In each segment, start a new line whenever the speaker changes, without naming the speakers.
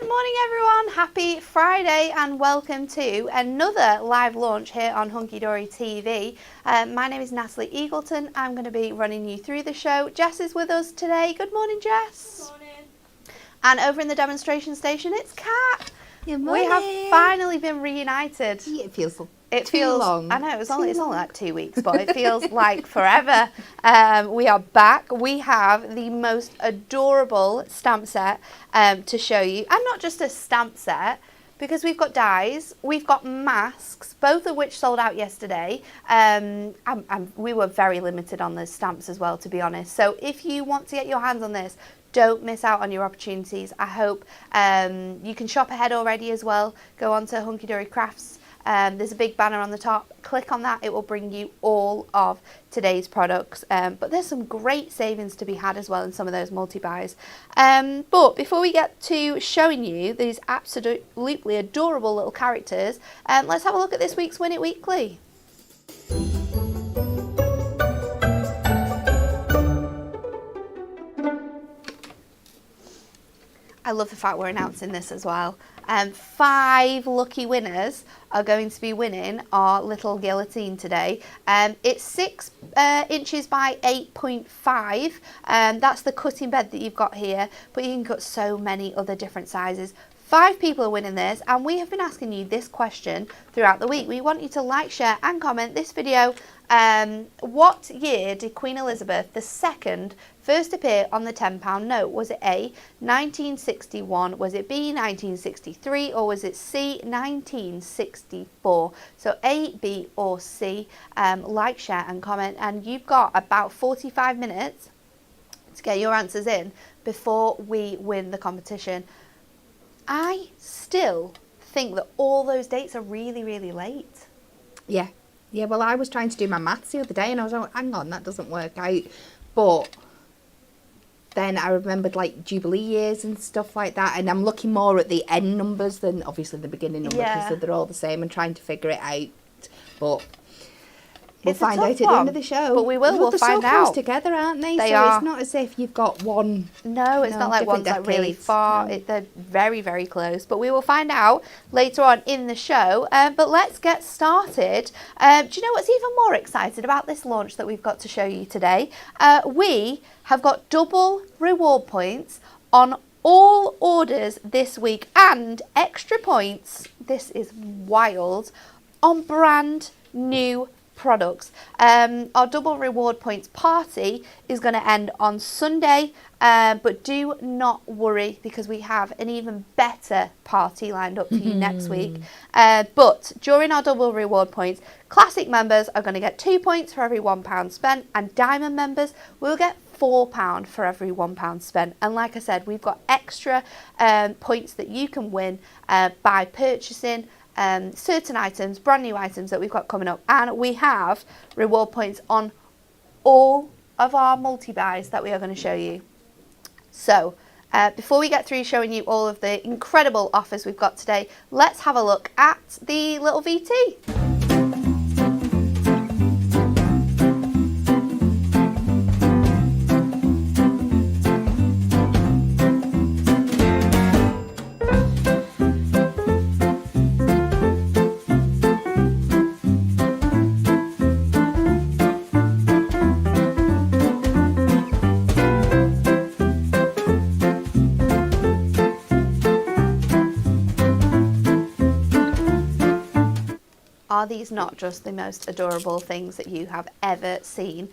Good morning everyone, happy Friday and welcome to another live launch here on Hunky Dory TV. My name is Natalie Eagleton. I'm going to be running you through the show. Jess is with us today. Good morning, Jess.
Good morning.
And over in the demonstration station it's Kat.
Good morning.
We have finally been reunited.
It feels
too
long.
I know, it's only like 2 weeks, but it feels like forever. We are back. We have the most adorable stamp set to show you. And not just a stamp set, because we've got dies, we've got masks, both of which sold out yesterday. We were very limited on the stamps as well, to be honest. So if you want to get your hands on this, don't miss out on your opportunities. I hope you can shop ahead already as well. Go on to Hunky Dory Crafts. There's a big banner on the top. Click on that. It will bring you all of today's products. But there's some great savings to be had as well in some of those multi-buys. But before we get to showing you these absolutely adorable little characters, let's have a look at this week's Win It Weekly. I love the fact we're announcing this as well. 5 lucky winners are going to be winning our little guillotine today. It's 6 inches by 8.5. That's the cutting bed that you've got here, but you can cut so many other different sizes. 5 people are winning this, and we have been asking you this question throughout the week. We want you to like, share and comment this video. What year did Queen Elizabeth II first appear on the £10 note? Was it A, 1961, was it B, 1963, or was it C, 1964? So A, B or C. Like, share and comment, and you've got about 45 minutes to get your answers in before we win the competition. I still think that all those dates are really, really late.
Yeah, well, I was trying to do my maths the other day and I was like, hang on, that doesn't work out. But then I remembered like Jubilee years and stuff like that, and I'm looking more at the end numbers than obviously the beginning number, because they're all the same, and trying to figure it out. But we'll find out at the end of the show.
But we'll find
out. They're so close together, aren't they?
They are.
It's not as if you've got one.
No, it's not like one's like really far.
No.
They're very, very close. But we will find out later on in the show. But let's get started. Do you know what's even more exciting about this launch that we've got to show you today? We have got double reward points on all orders this week, and extra points, this is wild, on brand new products. Our double reward points party is going to end on Sunday, but do not worry, because we have an even better party lined up for you next week. But during our double reward points, classic members are going to get 2 points for every £1 spent, and diamond members will get £4 for every £1 spent. And like I said, we've got extra points that you can win by purchasing certain items, brand new items that we've got coming up, and we have reward points on all of our multi-buys that we are going to show you. So before we get through showing you all of the incredible offers we've got today, let's have a look at the little VT. Are these not just the most adorable things that you have ever seen?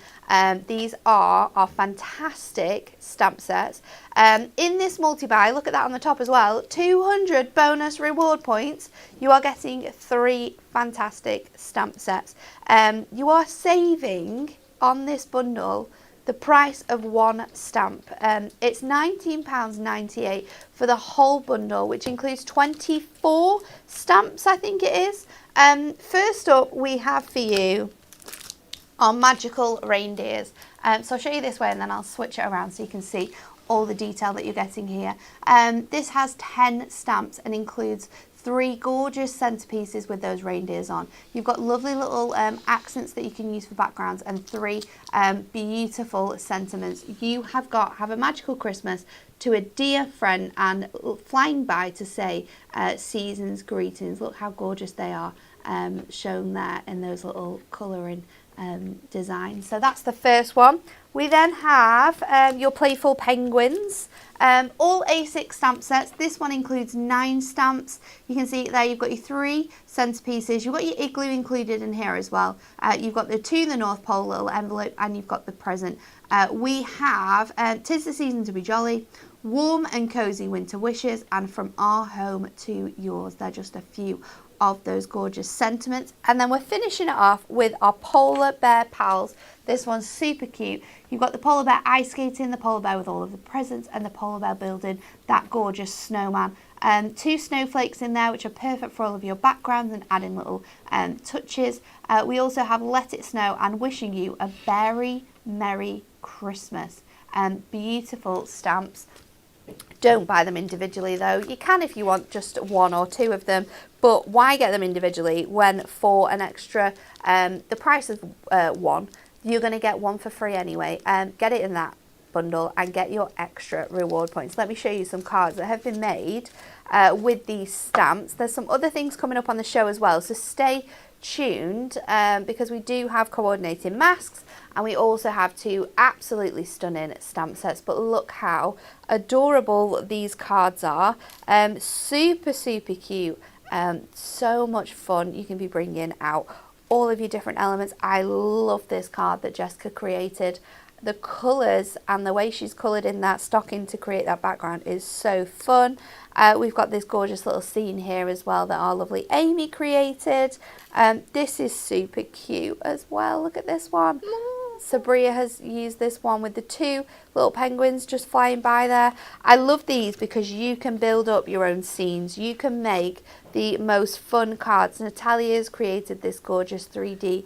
These are our fantastic stamp sets. In this multi-buy, look at that on the top as well, 200 bonus reward points. You are getting 3 fantastic stamp sets. You are saving on this bundle the price of 1 stamp. It's £19.98 for the whole bundle, which includes 24 stamps, I think it is. First up, we have for you our magical reindeers. So I'll show you this way and then I'll switch it around so you can see all the detail that you're getting here. This has 10 stamps and includes 3 gorgeous centerpieces with those reindeers on. You've got lovely little accents that you can use for backgrounds, and 3 beautiful sentiments. You have got Have a Magical Christmas, to a dear friend and flying by to say season's greetings. Look how gorgeous they are, shown there in those little colouring designs. So that's the first one. We then have your playful penguins. All A6 stamp sets. This one includes 9 stamps. You can see there you've got your 3 centerpieces. You've got your igloo included in here as well. You've got the To the North Pole little envelope, and you've got the present. We have 'Tis the Season to be Jolly, Warm and Cozy Winter Wishes, and From Our Home to Yours. They're just a few of those gorgeous sentiments. And then we're finishing it off with our polar bear pals. This one's super cute. You've got the polar bear ice skating, the polar bear with all of the presents, and the polar bear building that gorgeous snowman. 2 snowflakes in there, which are perfect for all of your backgrounds and adding little touches. We also have Let It Snow and Wishing You a Very Merry Christmas. Beautiful stamps. Don't buy them individually though. You can if you want just 1 or 2 of them, but why get them individually when for an extra, the price of 1, you're going to get 1 for free anyway. Get it in that bundle and get your extra reward points. Let me show you some cards that have been made with these stamps. There's some other things coming up on the show as well, so stay tuned because we do have coordinating masks, and we also have 2 absolutely stunning stamp sets. But look how adorable these cards are. Super cute. So much fun. You can be bringing out all of your different elements. I love this card that Jessica created. The colours and the way she's coloured in that stocking to create that background is so fun. We've got this gorgeous little scene here as well that our lovely Amy created. This is super cute as well. Look at this one. Sabria has used this one with the 2 little penguins just flying by there. I love these because you can build up your own scenes. You can make the most fun cards. Natalia's created this gorgeous 3D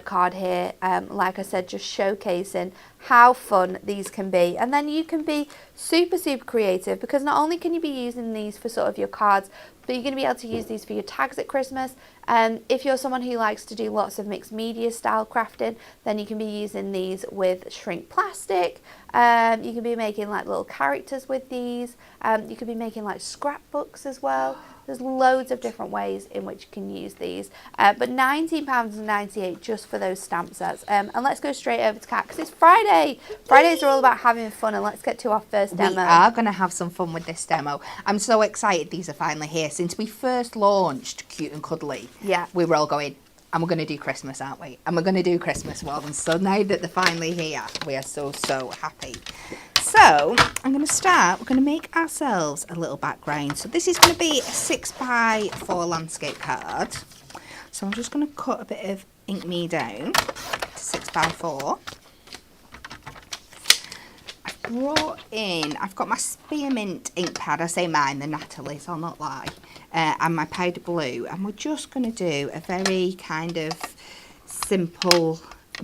card here. Like I said, just showcasing how fun these can be. And then you can be super creative because not only can you be using these for sort of your cards, but you're going to be able to use these for your tags at Christmas. If you're someone who likes to do lots of mixed media style crafting, then you can be using these with shrink plastic. You can be making like little characters with these. You could be making like scrapbooks as well. There's loads of different ways in which you can use these. But £19.98 just for those stamp sets. And let's go straight over to Kat because it's Friday. Fridays are all about having fun, and let's get to our first demo.
We are going to have some fun with this demo. I'm so excited these are finally here. Since we first launched Cute and Cuddly, we were all going, and we're going to do Christmas, aren't we? And we're going to do Christmas ones. So now that they're finally here, we are so happy. So I'm going to start, we're going to make ourselves a little background. So this is going to be a 6x4 landscape card. So I'm just going to cut a bit of ink me down to 6x4. I've got my spearmint ink pad, I say mine, the Natalie's, I'll not lie, and my powder blue, and we're just going to do a very kind of simple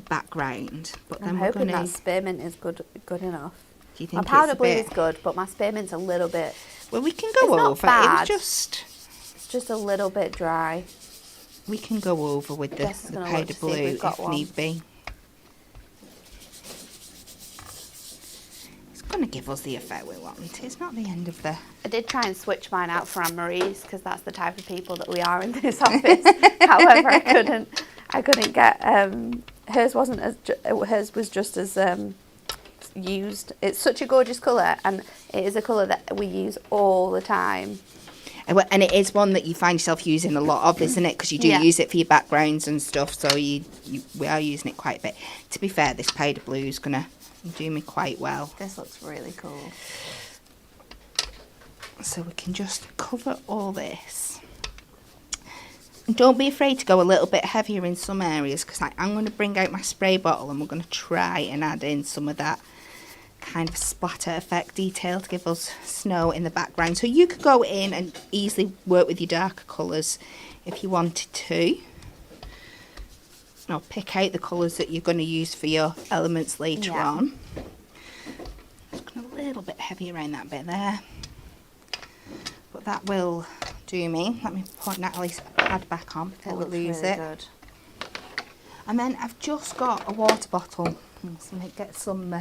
background. But then
I'm hoping that spearmint is good enough.
Do you think
my powder blue is good, but my spearmint's a little bit...
Well, we can go over.
Bad.
It's
just a little bit dry.
We can go over with the powder blue if need be. It's going to give us the effect we want. It's not the end of the...
I did try and switch mine out for Anne-Marie's because that's the type of people that we are in this office. However, I couldn't get... hers wasn't as... Hers was just as... used. It's such a gorgeous colour, and it is a colour that we use all the time.
And it is one that you find yourself using a lot of, isn't it? Because you do use it for your backgrounds and stuff, so we are using it quite a bit. To be fair, this powder blue is going to do me quite well.
This looks really cool.
So we can just cover all this. And don't be afraid to go a little bit heavier in some areas, because I'm going to bring out my spray bottle and we're going to try and add in some of that kind of splatter effect detail to give us snow in the background. So you could go in and easily work with your darker colours if you wanted to. Or pick out the colours that you're going to use for your elements later on. Just going a little bit heavy around that bit there. But that will do me. Let me put Natalie's pad back on before we lose it. Good. And then I've just got a water bottle. So I get some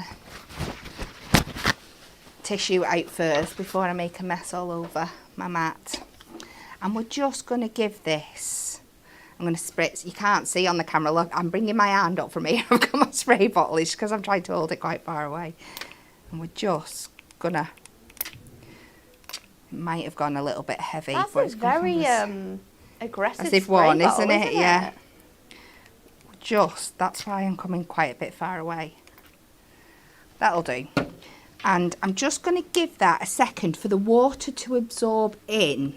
tissue out first before I make a mess all over my mat. And we're just going to give this, I'm going to spritz, you can't see on the camera, look, I'm bringing my hand up from here, I've got my spray bottle, it's because I'm trying to hold it quite far away. And we're just going to, it might have gone a little bit heavy.
That's
but
a
it's
very aggressive
as if
spray
one,
bottle,
isn't it? Yeah. Just, that's why I'm coming quite a bit far away. That'll do. And I'm just going to give that a second for the water to absorb in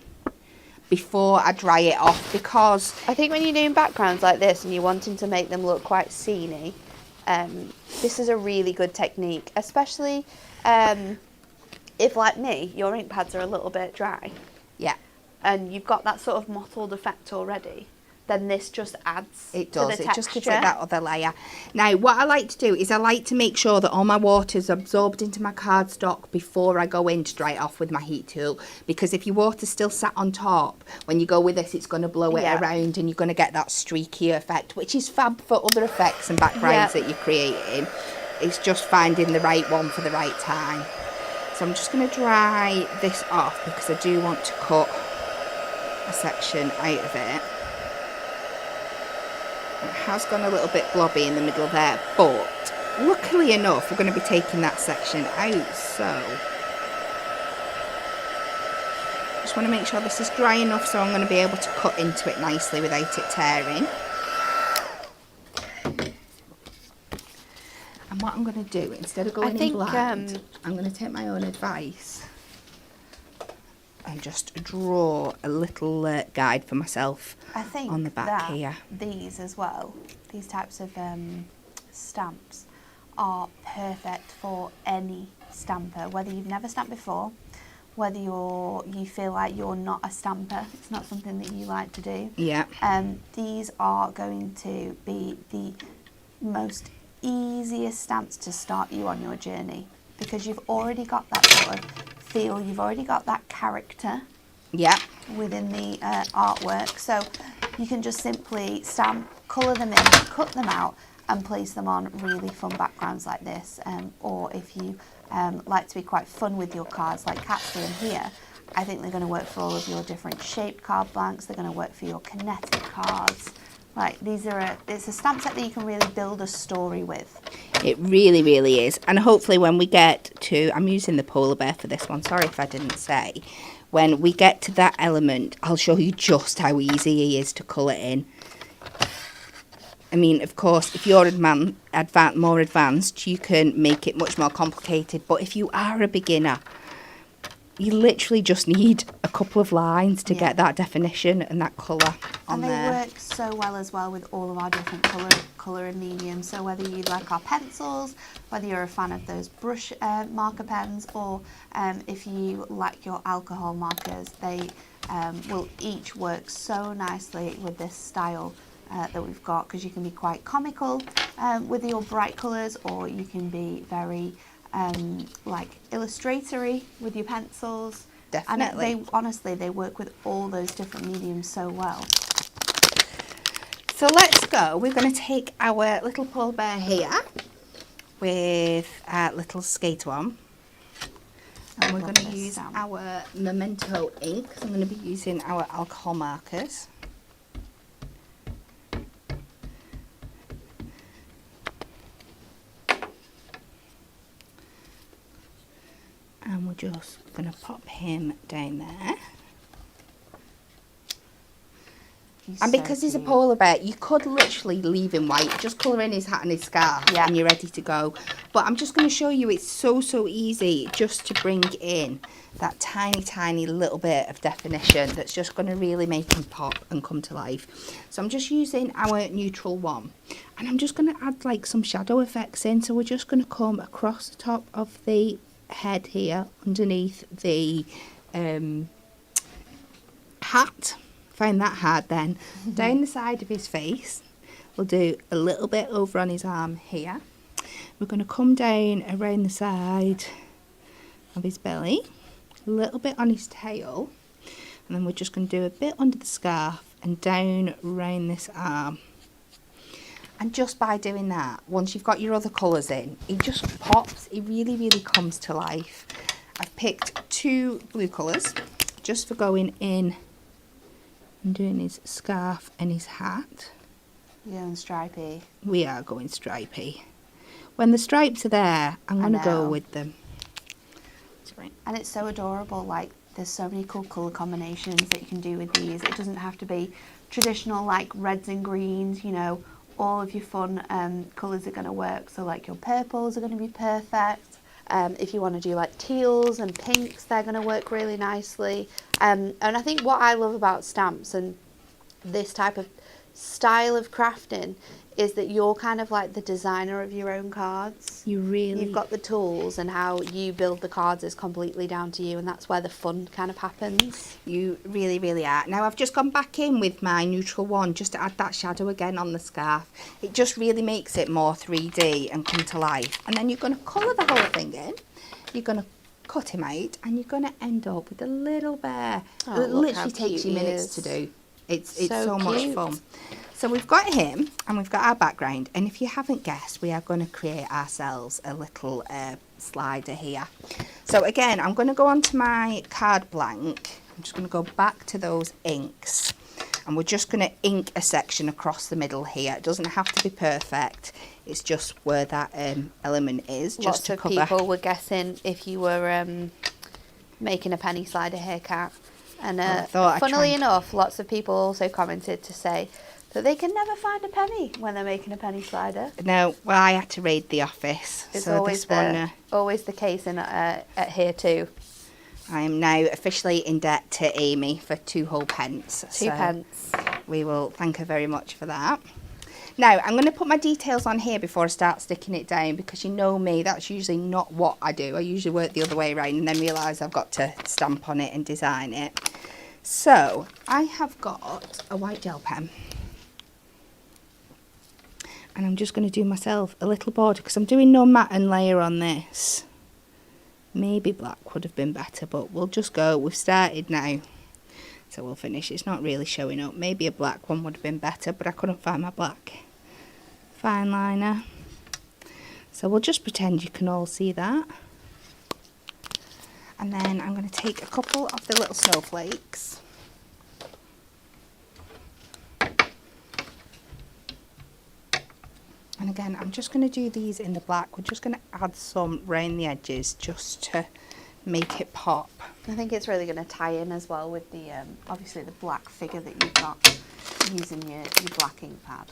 before I dry it off, because
I think when you're doing backgrounds like this and you're wanting to make them look quite sceney, this is a really good technique, especially if, like me, your ink pads are a little bit dry.
Yeah.
And you've got that sort of mottled effect already, then this just adds
it
to the
does.
texture.
It just gives it that other layer. Now, what I like to do is I like to make sure that all my water's absorbed into my cardstock before I go in to dry it off with my heat tool, because if your water's still sat on top, when you go with this, it's going to blow it around and you're going to get that streaky effect, which is fab for other effects and backgrounds that you're creating. It's just finding the right one for the right time. So I'm just going to dry this off because I do want to cut a section out of it. It has gone a little bit blobby in the middle there, but luckily enough we're going to be taking that section out, so just want to make sure this is dry enough so I'm going to be able to cut into it nicely without it tearing. And what I'm going to do, instead of going in blind, I'm going to take my own advice and just draw a little guide for myself on the back here.
These as well, these types of stamps are perfect for any stamper, whether you've never stamped before, whether you feel like you're not a stamper, it's not something that you like to do.
Yeah.
These are going to be the most easiest stamps to start you on your journey, because you've already got that sort of feel, you've already got that character within the artwork, so you can just simply stamp, colour them in, cut them out and place them on really fun backgrounds like this, or if you like to be quite fun with your cards like Kat's doing here, I think they're going to work for all of your different shaped card blanks, they're going to work for your kinetic cards. Like, it's a stamp set that you can really build a story with.
It really, really is. And hopefully when we get to, I'm using the polar bear for this one, sorry if I didn't say. When we get to that element, I'll show you just how easy he is to colour in. I mean, of course, if you're more advanced, you can make it much more complicated. But if you are a beginner, you literally just need a couple of lines to get that definition and that colour on there.
And they work so well as well with all of our different colour and mediums. So whether you like our pencils, whether you're a fan of those brush marker pens, or if you like your alcohol markers, they will each work so nicely with this style that we've got, because you can be quite comical with your bright colours, or you can be very like illustratory with your pencils.
Definitely.
And honestly, they work with all those different mediums so well.
So let's go. We're going to take our little polar bear here with a little skater on. And we're going to use our Memento ink. I'm going to be using our alcohol markers. And we're just going to pop him down there. And because he's a polar bear, you could literally leave him white, just colour in his hat and his scarf, and you're ready to go. But I'm just going to show you, it's so easy just to bring in that tiny little bit of definition that's just going to really make him pop and come to life. So I'm just using our neutral one, and I'm just going to add like some shadow effects in. So we're just going to come across the top of the head here, underneath the hat. Find that hard then. Down the side of his face, we'll do a little bit over on his arm here. We're going to come down around the side of his belly, a little bit on his tail, and then we're just going to do a bit under the scarf and down around this arm. And just by doing that, once you've got your other colours in, he just pops, he really comes to life. I've picked 2 blue colours just for going in and doing his scarf and his hat.
You're going stripy.
We are going stripy. When the stripes are there, I'm going to go with them. Sorry.
And it's so adorable, like there's so many cool colour combinations that you can do with these. It doesn't have to be traditional like reds and greens, you know, all of your fun colours are going to work. So like your purples are going to be perfect. If you want to do like teals and pinks, they're going to work really nicely. And I think what I love about stamps and this type of style of crafting is that you're kind of like the designer of your own cards. You've got the tools, and how you build the cards is completely down to you, and that's where the fun kind of happens.
You really, really are. Now I've just gone back in with my neutral one just to add that shadow again on the scarf. It just really makes it more 3D and come to life. And then you're going to colour the whole thing in. You're going to cut him out, and you're going to end up with a little bear.
Oh,
it literally takes you minutes to do. It's so much fun. So we've got him and we've got our background, and if you haven't guessed, we are going to create ourselves a little slider here. So again, I'm going to go onto my card blank. I'm just going to go back to those inks, and we're just going to ink a section across the middle here. It doesn't have to be perfect. It's just where that element is, just
Lots
to
of
cover.
people were guessing if you were making a penny slider haircut, and funnily enough, lots of people also commented to say that they can never find a penny when they're making a penny slider.
No, well, I had to raid the office.
It's
so
always always the case in at here too.
I am now officially in debt to Amy for 2 whole pence.
2 pence.
We will thank her very much for that. Now, I'm going to put my details on here before I start sticking it down, because you know me, that's usually not what I do. I usually work the other way around and then realise I've got to stamp on it and design it. So, I have got a white gel pen. And I'm just going to do myself a little border, because I'm doing no matte and layer on this. Maybe black would have been better, but we'll just go. We've started now, so we'll finish. It's not really showing up. Maybe a black one would have been better, but I couldn't find my black fine liner. So we'll just pretend you can all see that. And then I'm going to take a couple of the little snowflakes. And again, I'm just going to do these in the black. We're just going to add some round the edges just to make it pop.
I think it's really going to tie in as well with the, obviously the black figure that you've got using your black ink pad.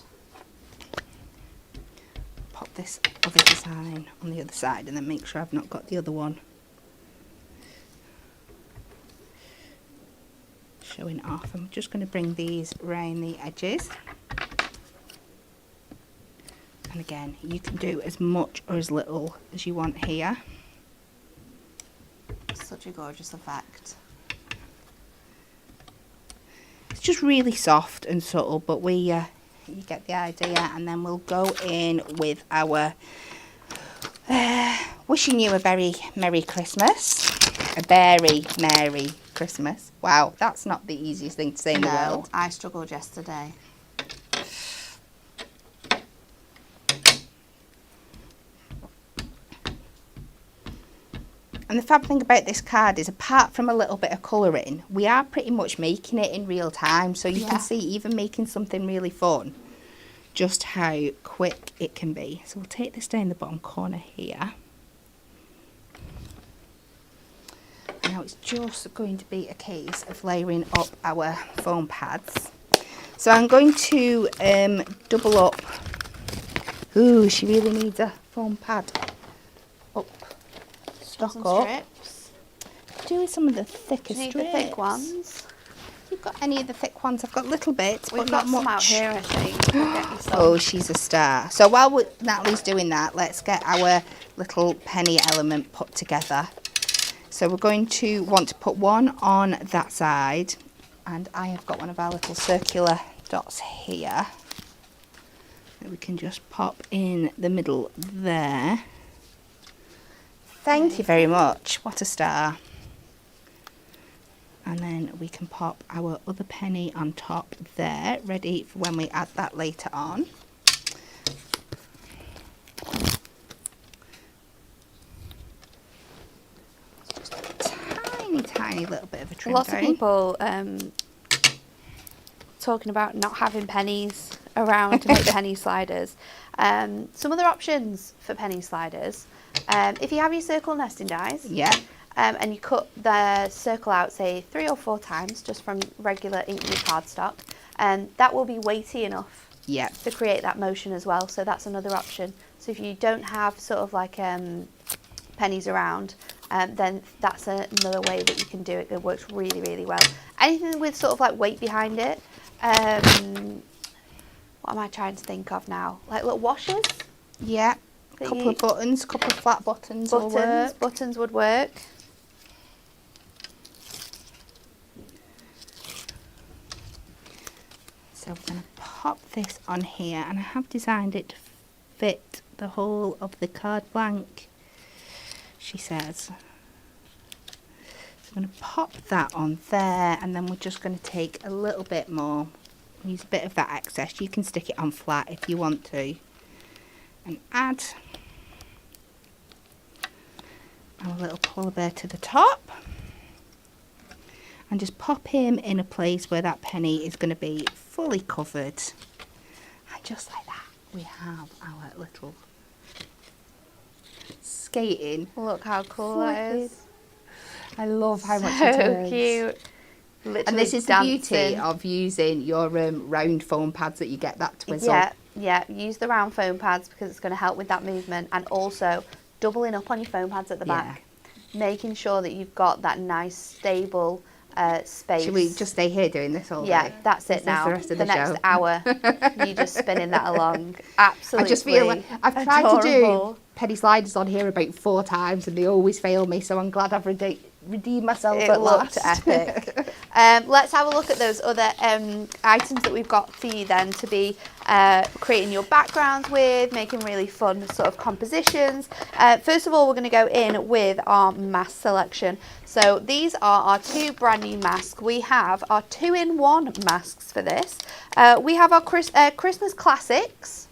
Pop this other design on the other side and then make sure I've not got the other one showing off. I'm just going to bring these round the edges. And again, you can do as much or as little as you want here.
Such a gorgeous effect.
It's just really soft and subtle, but you get the idea. And then we'll go in with our wishing you a very Merry Christmas. A very Merry Christmas. Wow, that's not the easiest thing to say in the world.
I struggled yesterday.
And the fab thing about this card is, apart from a little bit of colouring, we are pretty much making it in real time. So you can see, even making something really fun, just how quick it can be. So we'll take this down the bottom corner here. Now it's just going to be a case of layering up our foam pads. So I'm going to double up. Ooh, she really needs a foam pad. Up. Stock
some
up.
strips.
Do with some of the thicker
Do you need
strips.
the thick ones?
If you've got any of the thick ones, I've got little bits,
We've
but
got
not
some out
much.
here, I think. We'll get you some.
Oh, she's a star. So while Natalie's doing that, let's get our little penny element put together. So we're going to want to put one on that side, and I have got one of our little circular dots here that we can just pop in the middle there. Thank you very much. What a star. And then we can pop our other penny on top there, ready for when we add that later on. Just bit of a trim
Lots
down.
of people talking about not having pennies around to make penny sliders. Some other options for penny sliders. If you have your circle nesting dies,
Yeah.
and you cut the circle out, say 3 or 4 times, just from regular Inkly cardstock, that will be weighty enough
Yeah.
to create that motion as well. So that's another option. So if you don't have sort of like pennies around, then that's another way that you can do it. It works really, really well. Anything with sort of like weight behind it. What am I trying to think of now? Like little washers?
Yeah. A couple of buttons, couple of flat buttons will work.
Buttons would work.
So we're going to pop this on here, and I have designed it to fit the whole of the card blank, she says. So I'm going to pop that on there, and then we're just going to take a little bit more, use a bit of that excess. You can stick it on flat if you want to, and add our little polar bear to the top. And just pop him in a place where that penny is going to be fully covered. And just like that, we have our little skating.
Look how cool that is.
I love how much it turns.
So cute. Literally
And this is
dancing.
the beauty of using your round foam pads, that you get that twizzle.
Yeah, use the round foam pads because it's going to help with that movement, and also doubling up on your foam pads at the back. Making sure that you've got that nice stable space.
Should we just stay here doing this all day?
Yeah, that's it now.
The rest of
the
the
next
show.
hour, you just spinning that along. Absolutely.
I just feel like I've tried to
adorable.
do penny sliders on here about 4 times and they always fail me, so I'm glad I've redeemed myself
It
at
looked
last.
epic. Let's have a look at those other items that we've got for you then to be creating your backgrounds with, making really fun sort of compositions. First of all, we're going to go in with our mask selection. So these are our 2 brand new masks. We have our 2-in-1 masks for this. We have our Christmas classics.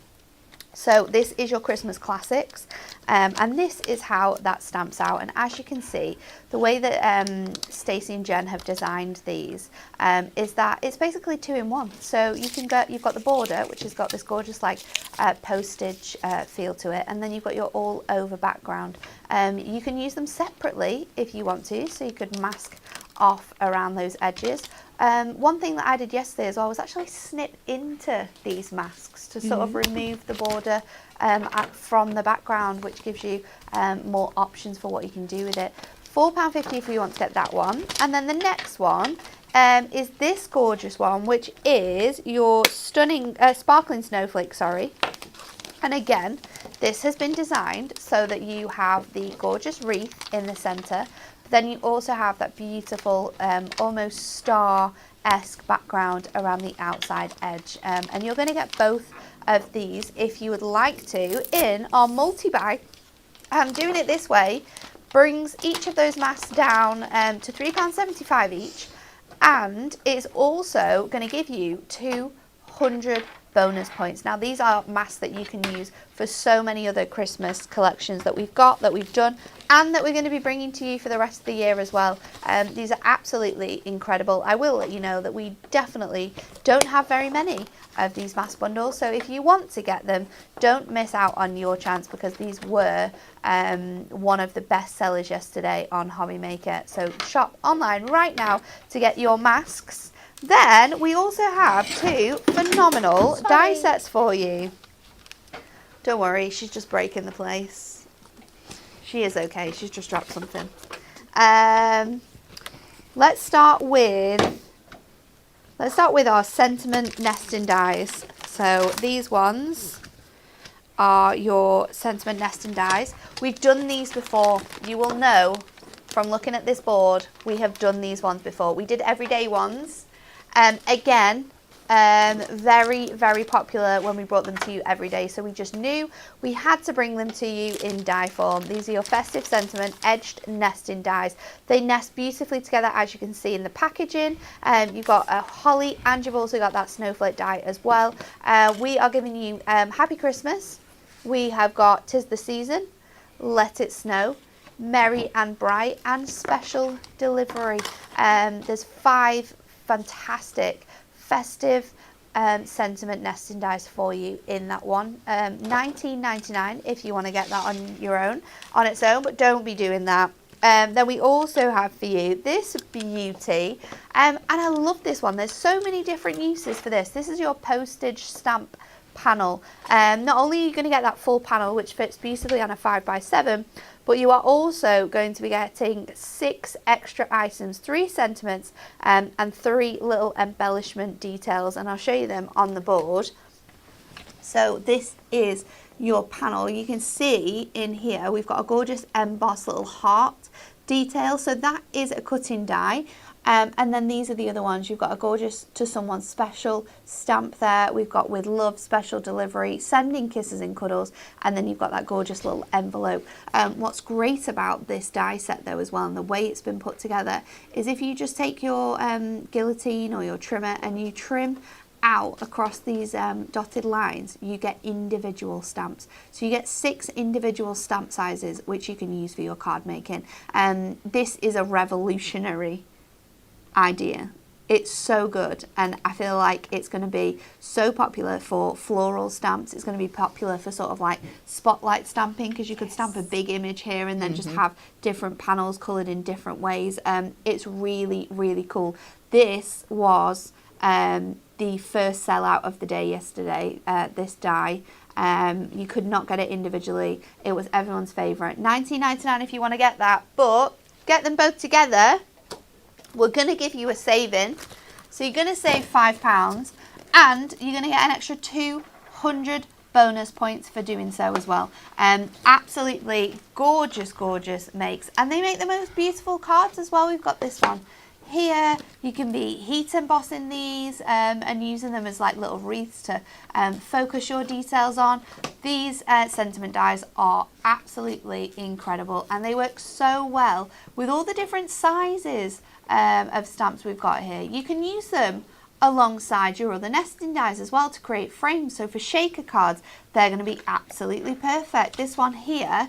So this is your Christmas classics, and this is how that stamps out. And as you can see, the way that Stacey and Jen have designed these is that it's basically 2-in-1. So you've got the border, which has got this gorgeous like postage feel to it, and then you've got your all over background. You can use them separately if you want to, so you could mask off around those edges. One thing that I did yesterday as well was actually snip into these masks to sort of remove the border from the background, which gives you more options for what you can do with it. £4.50 if you want to get that one. And then the next one is this gorgeous one, which is your stunning sparkling snowflake, sorry. And again, this has been designed so that you have the gorgeous wreath in the centre. Then you also have that beautiful, almost star-esque background around the outside edge. And you're going to get both of these if you would like to in our multi-buy. Doing it this way brings each of those masks down to £3.75 each. And it's also going to give you 200 bonus points. Now these are masks that you can use for so many other Christmas collections that we've got, that we've done, and that we're going to be bringing to you for the rest of the year as well. These are absolutely incredible. I will let you know that we definitely don't have very many of these mask bundles, so if you want to get them, don't miss out on your chance, because these were one of the best sellers yesterday on Hobby Maker. So shop online right now to get your masks. Then we also have 2 phenomenal die sets for you. Don't worry, she's just breaking the place. She is okay, she's just dropped something. Let's start with our sentiment nesting dies. So these ones are your sentiment nesting dies. We've done these before. You will know from looking at this board, we have done these ones before. We did everyday ones. Again, very, very popular when we brought them to you every day. So we just knew we had to bring them to you in die form. These are your festive sentiment edged nesting dies. They nest beautifully together, as you can see in the packaging. You've got a holly, and you've also got that snowflake die as well. We are giving you Happy Christmas. We have got 'Tis the Season, Let It Snow, merry and bright, and special delivery. There's 5 fantastic festive sentiment nesting dies for you in that one. $19.99 if you want to get that on your own, on its own, but don't be doing that. Then we also have for you this beauty, and I love this one. There's so many different uses for this. This is your postage stamp panel. Not only are you going to get that full panel which fits beautifully on a 5x7, but you are also going to be getting 6 extra items, 3 sentiments, and 3 little embellishment details, and I'll show you them on the board. So this is your panel. You can see in here we've got a gorgeous embossed little heart detail, so that is a cutting die. And then these are the other ones. You've got a gorgeous to someone special stamp there. We've got with love, special delivery, sending kisses and cuddles, and then you've got that gorgeous little envelope. What's great about this die set though as well, and the way it's been put together, is if you just take your guillotine or your trimmer and you trim out across these dotted lines, you get individual stamps. So you get 6 individual stamp sizes which you can use for your card making. This is a revolutionary idea. It's so good, and I feel like it's going to be so popular for floral stamps. It's going to be popular for sort of like spotlight stamping, because you could stamp a big image here and then just have different panels coloured in different ways. It's really, really cool. This was the first sellout of the day yesterday, this die. You could not get it individually. It was everyone's favourite. $19.99 if you want to get that, but get them both together. We're going to give you a saving. So you're going to save £5, and you're going to get an extra 200 bonus points for doing so as well. Absolutely gorgeous, gorgeous makes. And they make the most beautiful cards as well. We've got this one here. You can be heat embossing these and using them as like little wreaths to focus your details on. These sentiment dies are absolutely incredible, and they work so well with all the different sizes of stamps we've got here. You can use them alongside your other nesting dies as well to create frames. So for shaker cards, they're going to be absolutely perfect. This one here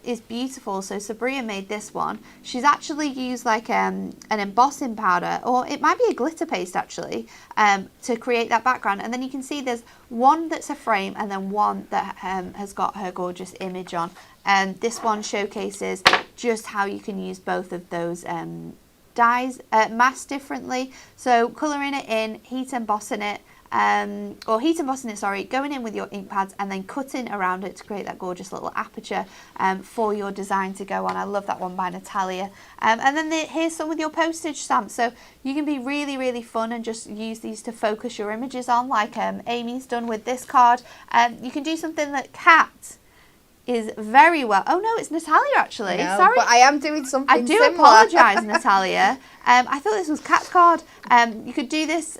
is beautiful. So Sabria made this one. She's actually used like an embossing powder, or it might be a glitter paste actually, to create that background. And then you can see there's one that's a frame and then one that has got her gorgeous image on. And this one showcases just how you can use both of those dies masked differently. So colouring it in, heat embossing it, going in with your ink pads and then cutting around it to create that gorgeous little aperture for your design to go on. I love that one by Natalia. And then here's some with your postage stamps. So you can be really, really fun and just use these to focus your images on, like Amy's done with this card. You can do something that Kat is very well. Oh no, it's Natalia actually.
No,
sorry,
but I am doing something.
I do
similar.
apologise, Natalia. I thought this was Kat's card. You could do this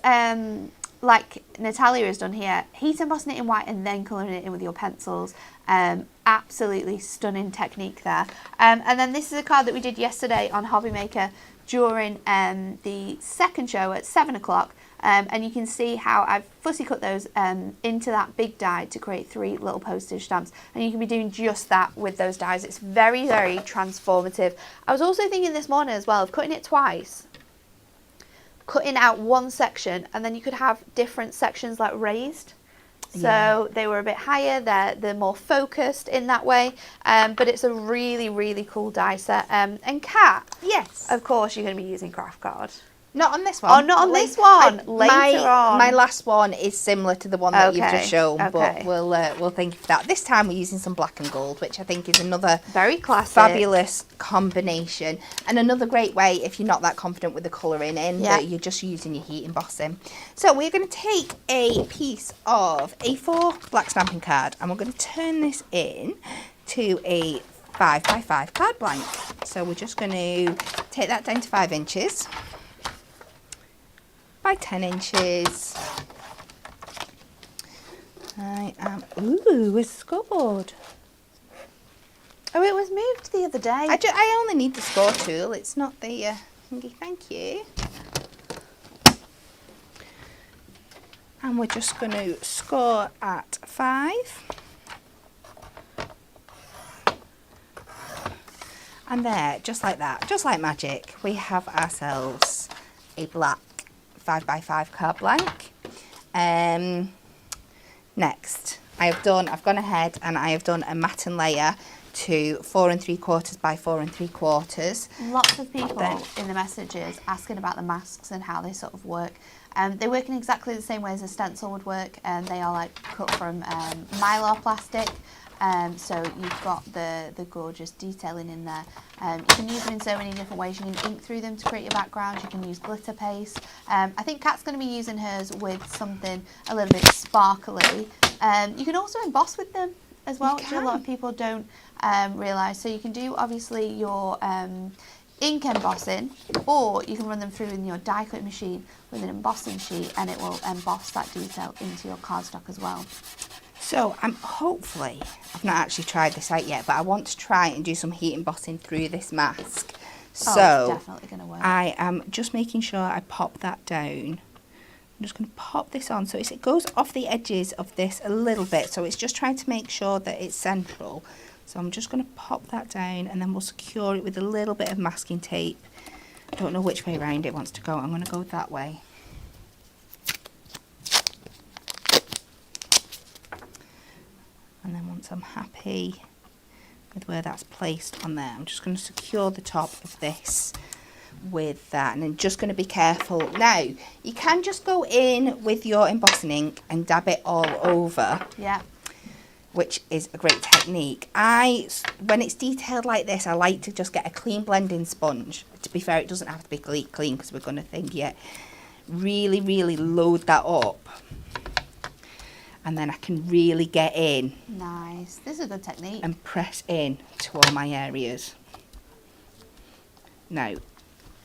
like Natalia has done here, heat embossing it in white and then colouring it in with your pencils. Absolutely stunning technique there. And then this is a card that we did yesterday on Hobby Maker during the second show at 7 o'clock. And you can see how I've fussy cut those into that big die to create 3 little postage stamps. And you can be doing just that with those dies. It's very, very transformative. I was also thinking this morning as well of cutting it twice. Cutting out one section, and then you could have different sections like raised. So they were a bit higher, they're more focused in that way. But it's a really, really cool die set. And Kat,
Yes.
of course you're going to be using craft card.
Not on this one.
Oh, not on this one. Later on.
My last one is similar to the one that you've just shown,
okay.
but we'll thank you for that. This time we're using some black and gold, which I think is another
very classic,
fabulous combination, and another great way if you're not that confident with the colouring in, that you're just using your heat embossing. So we're going to take a piece of A4 black stamping card, and we're going to turn this in to a 5x5 card blank. So we're just going to take that down to 5 inches. By 10 inches. Ooh, it's scored.
Oh, it was moved the other day.
I only need the score tool. It's not the thingy. Thank you. And we're just going to score at 5. And there, just like that, just like magic, we have ourselves a black 5x5 card blank. Next, I've gone ahead and I have done a matting layer to 4 3/4 by 4 3/4.
Lots of people in the messages asking about the masks and how they sort of work. They work in exactly the same way as a stencil would work, and they are like cut from mylar plastic. So you've got the gorgeous detailing in there. You can use them in so many different ways. You can ink through them to create your backgrounds. You can use glitter paste. I think Kat's going to be using hers with something a little bit sparkly. You can also emboss with them as well, which a lot of people don't realise. So you can do obviously your ink embossing, or you can run them through in your die cut machine with an embossing sheet, and it will emboss that detail into your cardstock as well.
So hopefully, I've not actually tried this out yet, but I want to try and do some heat embossing through this mask. So
it's definitely going to work.
I am just making sure I pop that down. I'm just going to pop this on, so it goes off the edges of this a little bit, so it's just trying to make sure that it's central. So I'm just going to pop that down, and then we'll secure it with a little bit of masking tape. I don't know which way around it wants to go. I'm going to go that way. And then once I'm happy with where that's placed on there, I'm just going to secure the top of this with that, and I'm just going to be careful. Now, you can just go in with your embossing ink and dab it all over.
Yeah.
Which is a great technique. When it's detailed like this, I like to just get a clean blending sponge. To be fair, it doesn't have to be clean because we're going to think yet. Really, really load that up. And then I can really get in.
Nice. This is a good technique.
And press in to all my areas. Now,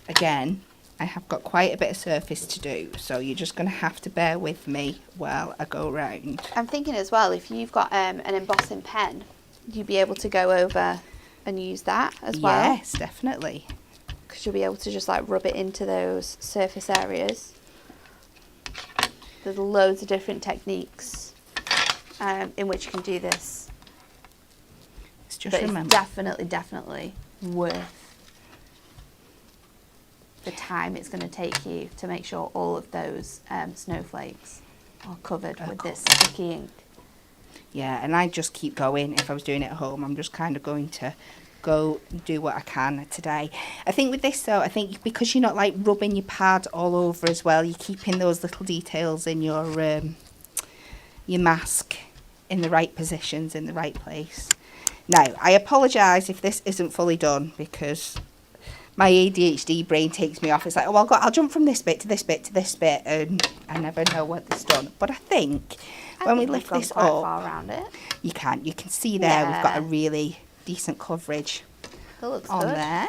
again, I have got quite a bit of surface to do, so you're just going to have to bear with me while I go round.
I'm thinking as well, if you've got an embossing pen, you'd be able to go over and use that as well.
Yes, definitely.
Because you'll be able to just like rub it into those surface areas. There's loads of different techniques in which you can do this.
It's just
but
remember.
It's definitely worth the time it's going to take you to make sure all of those snowflakes are covered with this sticky ink.
Yeah, and I just keep going. If I was doing it at home, I'm just kind of going to go do what I can today. I think with this though, I think because you're not like rubbing your pad all over as well, you're keeping those little details in your mask in the right positions, in the right place. Now, I apologise if this isn't fully done because my ADHD brain takes me off. It's like, oh, I'll jump from this bit to this bit to this bit, and I never know what it's done. But I think when we lift this
quite
up,
far around it.
you can see there we've got a really decent coverage on
good.
there.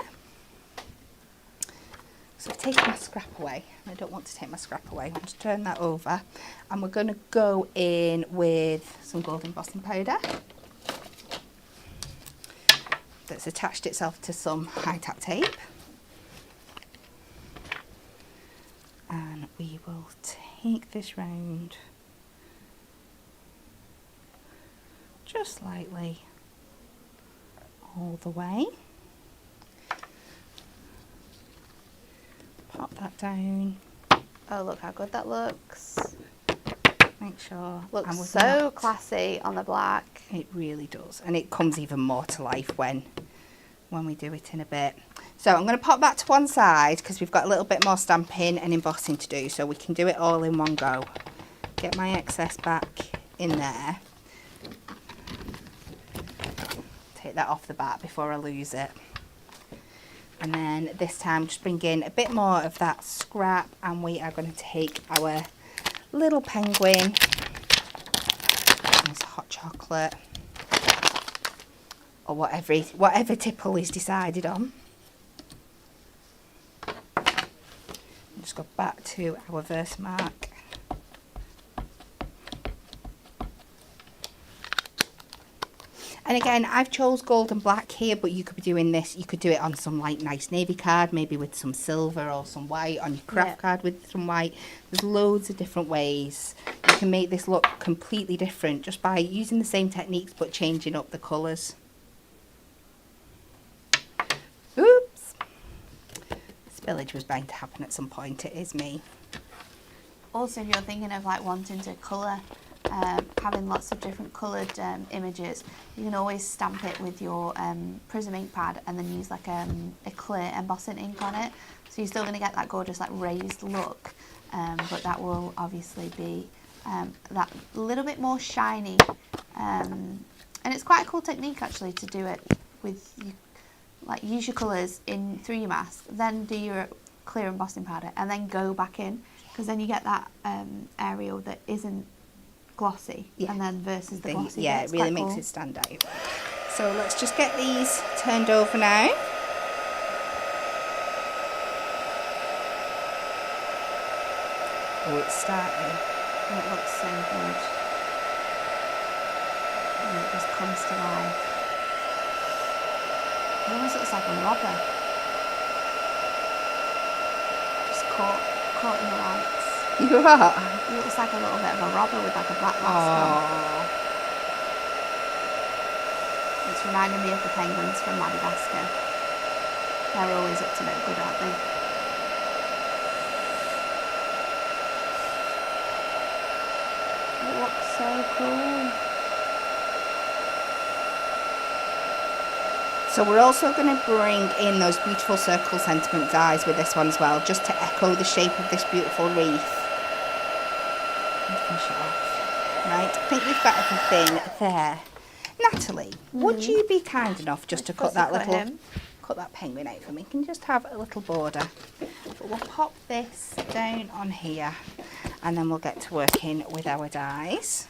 So I've taken my scrap away. I don't want to take my scrap away. I'll just turn that over, and we're going to go in with some gold embossing powder that's attached itself to some high tack tape. And we will take this round just slightly all the way. Pop that down.
Oh, look how good that looks.
Make sure.
Looks so
not.
classy on the black.
It really does. And it comes even more to life when we do it in a bit. So I'm going to pop that to one side because we've got a little bit more stamping and embossing to do, so we can do it all in one go. Get my excess back in there. Take that off the bat before I lose it. And then this time just bring in a bit more of that scrap, and we are going to take our little penguin. There's hot chocolate. Or whatever tipple is decided on. Just go back to our verse mark. And again, I've chose gold and black here, but you could be doing this, you could do it on some like nice navy card, maybe with some silver or some white, on your craft card with some white. There's loads of different ways you can make this look completely different just by using the same techniques but changing up the colours. village was bound to happen at some point. It is me.
Also, if you're thinking of like wanting to colour, having lots of different coloured images, you can always stamp it with your prism ink pad and then use like a clear embossing ink on it. So you're still going to get that gorgeous like raised look, but that will obviously be that little bit more shiny. And it's quite a cool technique actually to do it with, like use your colours in through your mask, then do your clear embossing powder and then go back in, because then you get that area that isn't glossy, and then versus the glossy
yeah,
bit.
it really makes it stand out. So let's just get these turned over now. Oh, it's starting.
And it looks so good. And it just comes to life. It almost looks like a robber. Just caught in the lights.
You are?
It looks like a little bit of a robber with like a black mask on. It's reminding me of the penguins from Madagascar. They're always up to no good, aren't they? It looks so cool.
So we're also going to bring in those beautiful circle sentiment dies with this one as well, just to echo the shape of this beautiful wreath. Finish it off. Right, I think we've got everything there. Natalie, would you be kind enough just to cut that penguin out for me? Can you just have a little border? But we'll pop this down on here and then we'll get to working with our dies.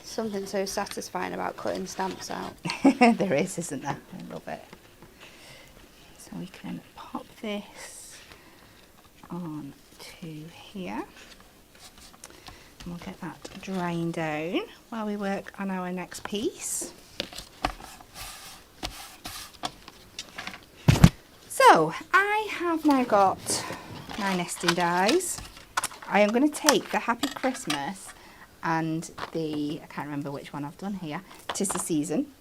Something so satisfying about cutting stamps out.
There is, isn't there? I love it. So we can pop this on to here. And we'll get that drying down while we work on our next piece. So I have now got my nesting dies. I am going to take the Happy Christmas and I can't remember which one I've done here, 'Tis the Season.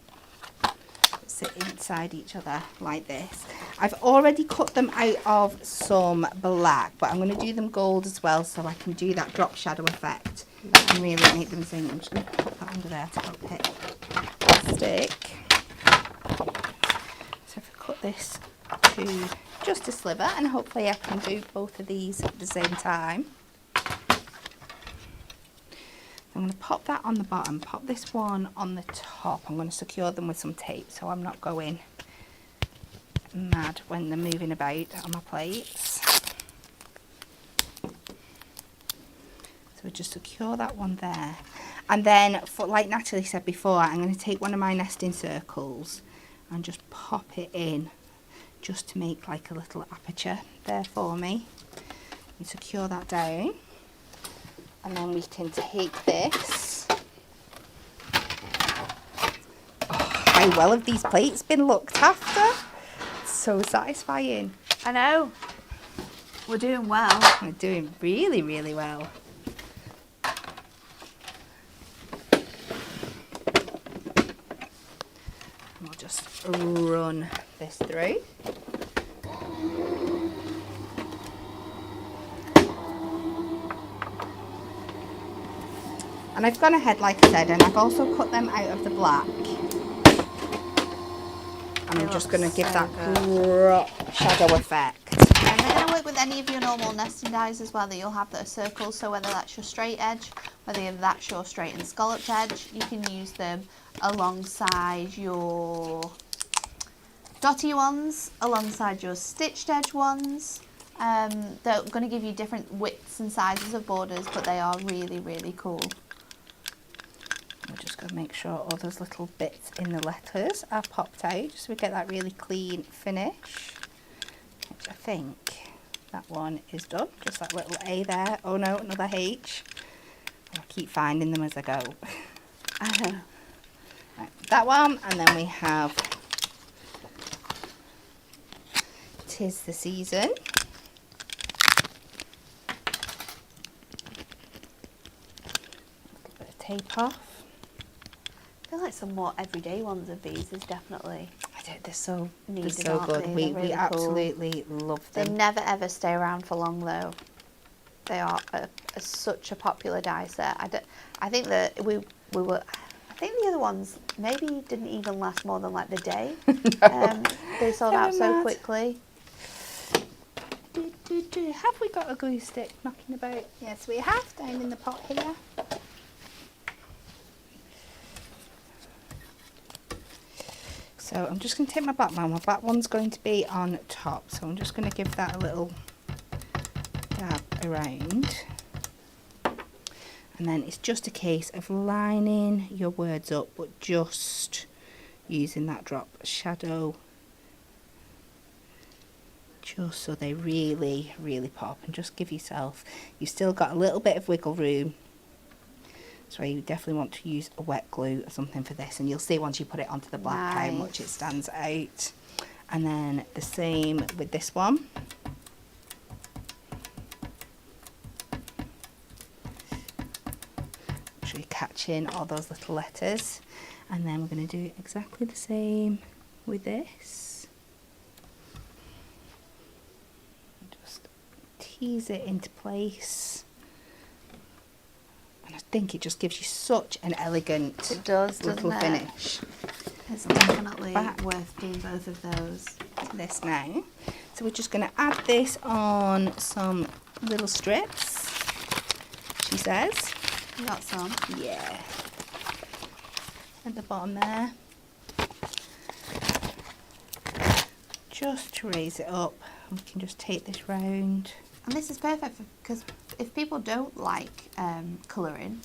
Sit inside each other like this. I've already cut them out of some black, but I'm going to do them gold as well so I can do that drop shadow effect and really make them sing. I'm just going to pop that under there to help it stick. So if I cut this to just a sliver, and hopefully I can do both of these at the same time. I'm going to pop that on the bottom, pop this one on the top. I'm going to secure them with some tape so I'm not going mad when they're moving about on my plates. So we just secure that one there. And then, like Natalie said before, I'm going to take one of my nesting circles and just pop it in just to make like a little aperture there for me. And secure that down. And then we can take this. Oh, how well have these plates been looked after? It's so satisfying.
I know. We're doing well.
We're doing really, really well. And we'll just run this through. And I've gone ahead, like I said, and I've also cut them out of the black. And I'm just going to give that drop shadow effect.
And they're going to work with any of your normal nesting dies as well that you'll have that are circles. So whether that's your straight edge, whether that's your straight and scalloped edge, you can use them alongside your dotty ones, alongside your stitched edge ones. They're going to give you different widths and sizes of borders, but they are really, really cool.
We're just going to make sure all those little bits in the letters are popped out, just so we get that really clean finish. Which I think that one is done. Just that little A there. Oh no, another H. I'll keep finding them as I go. Right, that one, and then we have 'Tis the Season. A bit of tape off.
I feel like some more everyday ones of these is definitely...
I They're so
needed,
good.
aren't they?
We
They're really
absolutely love
They
them.
never ever stay around for long though. They are such a popular dye set. I think that we were. I think the other ones maybe didn't even last more than like the day. They sold out so quickly.
Have we got a glue stick knocking about? Yes, we have, down in the pot here. So I'm just going to take my black one. My black one's going to be on top, so I'm just going to give that a little dab around. And then it's just a case of lining your words up, but just using that drop shadow, just so they really, really pop, and just give yourself, you've still got a little bit of wiggle room. So you definitely want to use a wet glue or something for this, and you'll see once you put it onto the black how much it stands out. And then the same with this one. Make sure you catch in all those little letters. And then we're going to do exactly the same with this. Just tease it into place. And I think it just gives you such an elegant little finish.
It's definitely worth doing both of those.
This now. So we're just going to add this on some little strips, she says.
You got some?
Yeah. At the bottom there. Just to raise it up. We can just take this round.
And this is perfect because if people don't like colouring,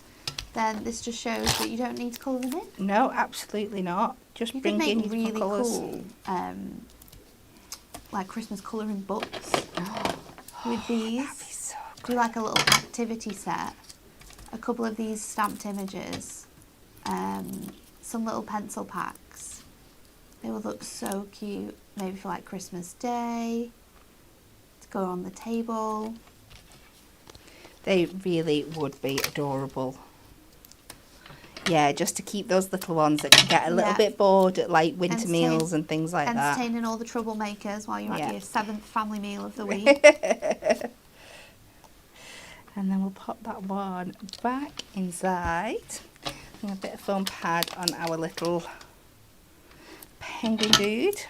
then this just shows that you don't need to colour them in.
No, absolutely not. Just
you
bring in
your
really colours.
Cool, like Christmas colouring books with these.
That'd be so good.
Do like a little activity set. A couple of these stamped images. Some little pencil packs. They would look so cute. Maybe for like Christmas Day. To go on the table.
They really would be adorable. Yeah, just to keep those little ones that can get a little bit bored at like winter meals and things like that.
Entertaining all the troublemakers while you're at your 7th family meal of the week.
And then we'll pop that one back inside. And a bit of foam pad on our little penguin dude.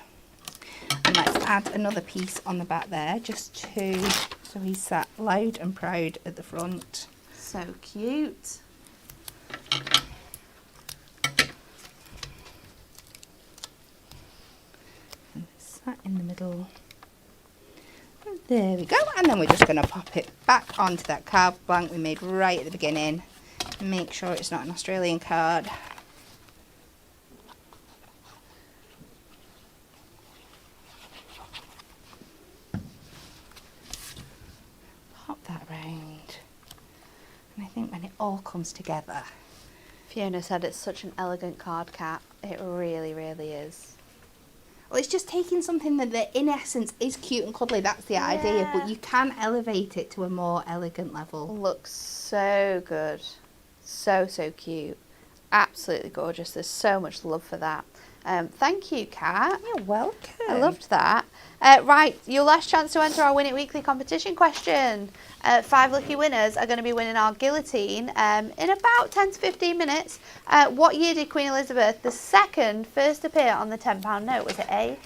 And let's add another piece on the back there, just to, so he's sat loud and proud at the front.
So cute.
And sat in the middle. And there we go. And then we're just going to pop it back onto that card blank we made right at the beginning. Make sure it's not an Australian card. Pop that round. And I think when it all comes together.
Fiona said it's such an elegant card cap. It really, really is.
Well, it's just taking something that in essence is cute and cuddly. That's the idea, but you can elevate it to a more elegant level.
Looks so good. So, so cute. Absolutely gorgeous. There's so much love for that. Thank you, Kat.
You're welcome.
I loved that. Right, your last chance to enter our Win It Weekly competition question. 5 lucky winners are going to be winning our guillotine in about 10 to 15 minutes. What year did Queen Elizabeth II first appear on the £10 note? Was it A?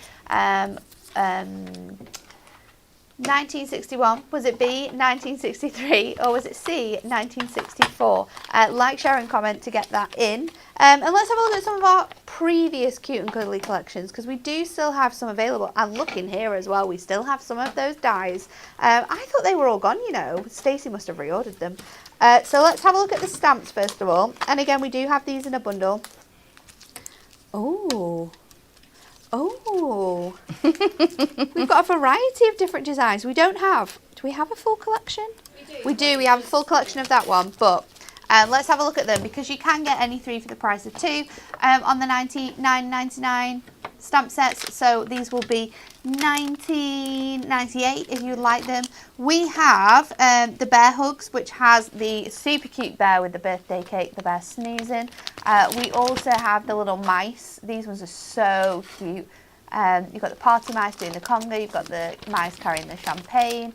1961, was it B, 1963, or was it C, 1964? Like, share and comment to get that in. And let's have a look at some of our previous Cute and Cuddly collections, because we do still have some available. And look in here as well, we still have some of those dies. I thought they were all gone, you know. Stacey must have reordered them. So let's have a look at the stamps first of all. And again, we do have these in a bundle. Oh. Oh, we've got a variety of different designs. We don't have, do we have a full collection? We do, we have a full collection of that one, but let's have a look at them because you can get any 3 for the price of 2 on the $99.99 stamp sets. So these will be $19.98 if you'd like them. We have the bear hugs, which has the super cute bear with the birthday cake, the bear snoozing. We also have the little mice. These ones are so cute. You've got the party mice doing the conga, you've got the mice carrying the champagne.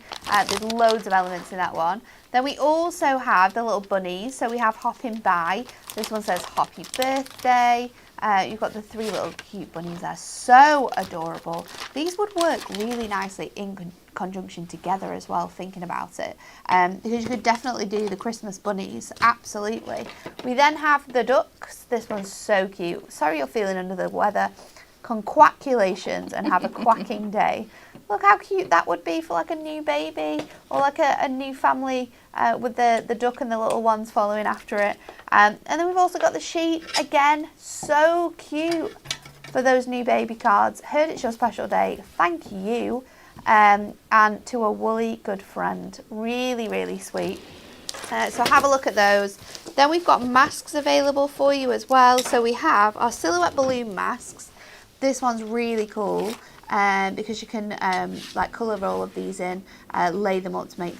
There's loads of elements in that one. Then we also have the little bunnies. So we have hopping by. This one says happy birthday. You've got the 3 little cute bunnies there. So adorable. These would work really nicely in conjunction together as well, thinking about it. Because you could definitely do the Christmas bunnies. Absolutely. We then have the ducks. This one's so cute. Sorry you're feeling under the weather. Conquaculations and have a quacking day. Look how cute that would be for like a new baby or like a new family with the duck and the little ones following after it. And then we've also got the sheep. Again, so cute for those new baby cards. Heard it's your special day. Thank you. And to a woolly good friend. Really, really sweet. So have a look at those. Then we've got masks available for you as well. So we have our silhouette balloon masks. This one's really cool because you can like colour all of these in, lay them up to make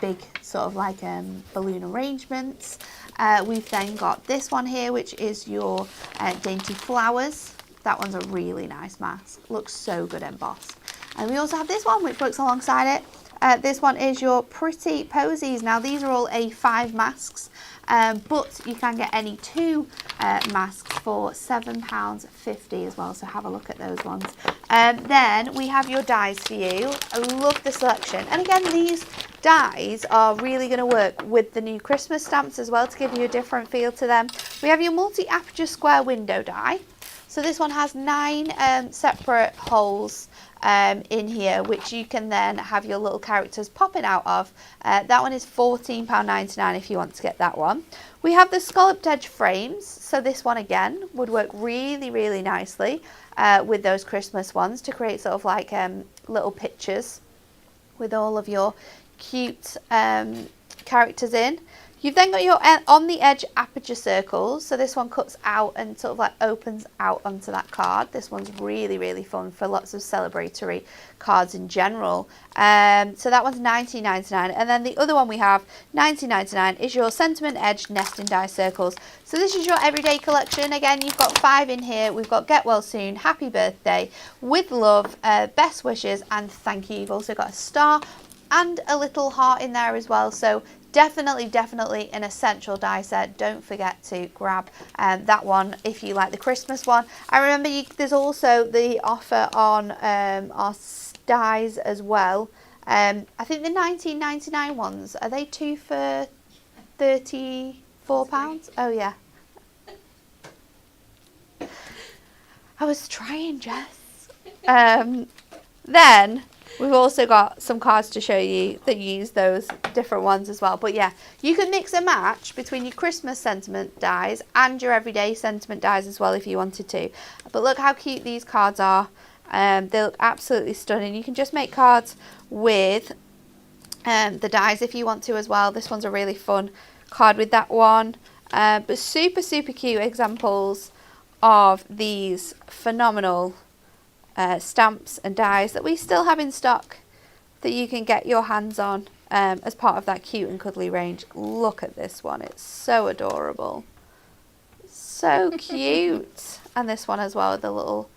big sort of like balloon arrangements. We've then got this one here, which is your dainty flowers. That one's a really nice mask. Looks so good embossed. And we also have this one, which works alongside it. This one is your pretty posies. Now these are all A5 masks. But you can get any 2 masks for £7.50 as well, so have a look at those ones. Then we have your dies for you. I love the selection, and again these dies are really going to work with the new Christmas stamps as well to give you a different feel to them. We have your multi-aperture square window die. So this one has 9 separate holes in here, which you can then have your little characters popping out of. That one is £14.99 if you want to get that one. We have the scalloped edge frames. So this one again would work really, really nicely with those Christmas ones to create sort of like little pictures with all of your cute characters in. You've then got your on the edge aperture circles. So this one cuts out and sort of like opens out onto that card. This one's really, really fun for lots of celebratory cards in general. So that one's £19.99. And then the other one we have, £19.99, is your sentiment edge nesting die circles. So this is your everyday collection. Again, you've got 5 in here. We've got get well soon, happy birthday, with love, best wishes, and thank you. You've also got a star and a little heart in there as well. So definitely an essential die set. Don't forget to grab that one if you like the Christmas one. I remember there's also the offer on our dies as well. I think the £19.99 ones, are they 2 for £34? Oh yeah. I was trying, Jess. Then we've also got some cards to show you that use those different ones as well. But yeah, you can mix and match between your Christmas sentiment dies and your everyday sentiment dies as well if you wanted to. But look how cute these cards are. They look absolutely stunning. You can just make cards with the dies if you want to as well. This one's a really fun card with that one. But super cute examples of these phenomenal stamps and dies that we still have in stock that you can get your hands on as part of that cute and cuddly range. Look at this one, it's so adorable, so cute. And this one as well with the little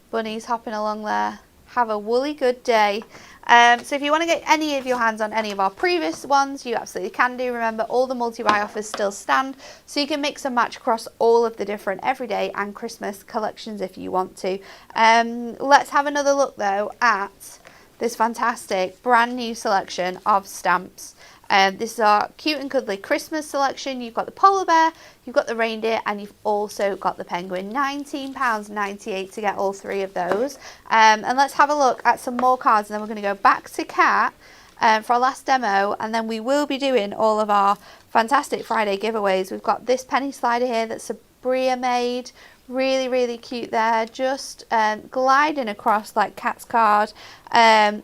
bunnies hopping along there. Have a woolly good day. So if you want to get any of your hands on any of our previous ones, you absolutely can do. Remember, all the multi-buy offers still stand, so you can mix and match across all of the different everyday and Christmas collections if you want to. Let's have another look though at this fantastic brand new selection of stamps. This is our cute and cuddly Christmas selection. You've got the polar bear, you've got the reindeer, and you've also got the penguin. £19.98 to get all 3 of those. And let's have a look at some more cards, and then we're going to go back to Kat for our last demo, and then we will be doing all of our fantastic Friday giveaways. We've got this penny slider here that Sabria made. Really cute there, just gliding across like Kat's card.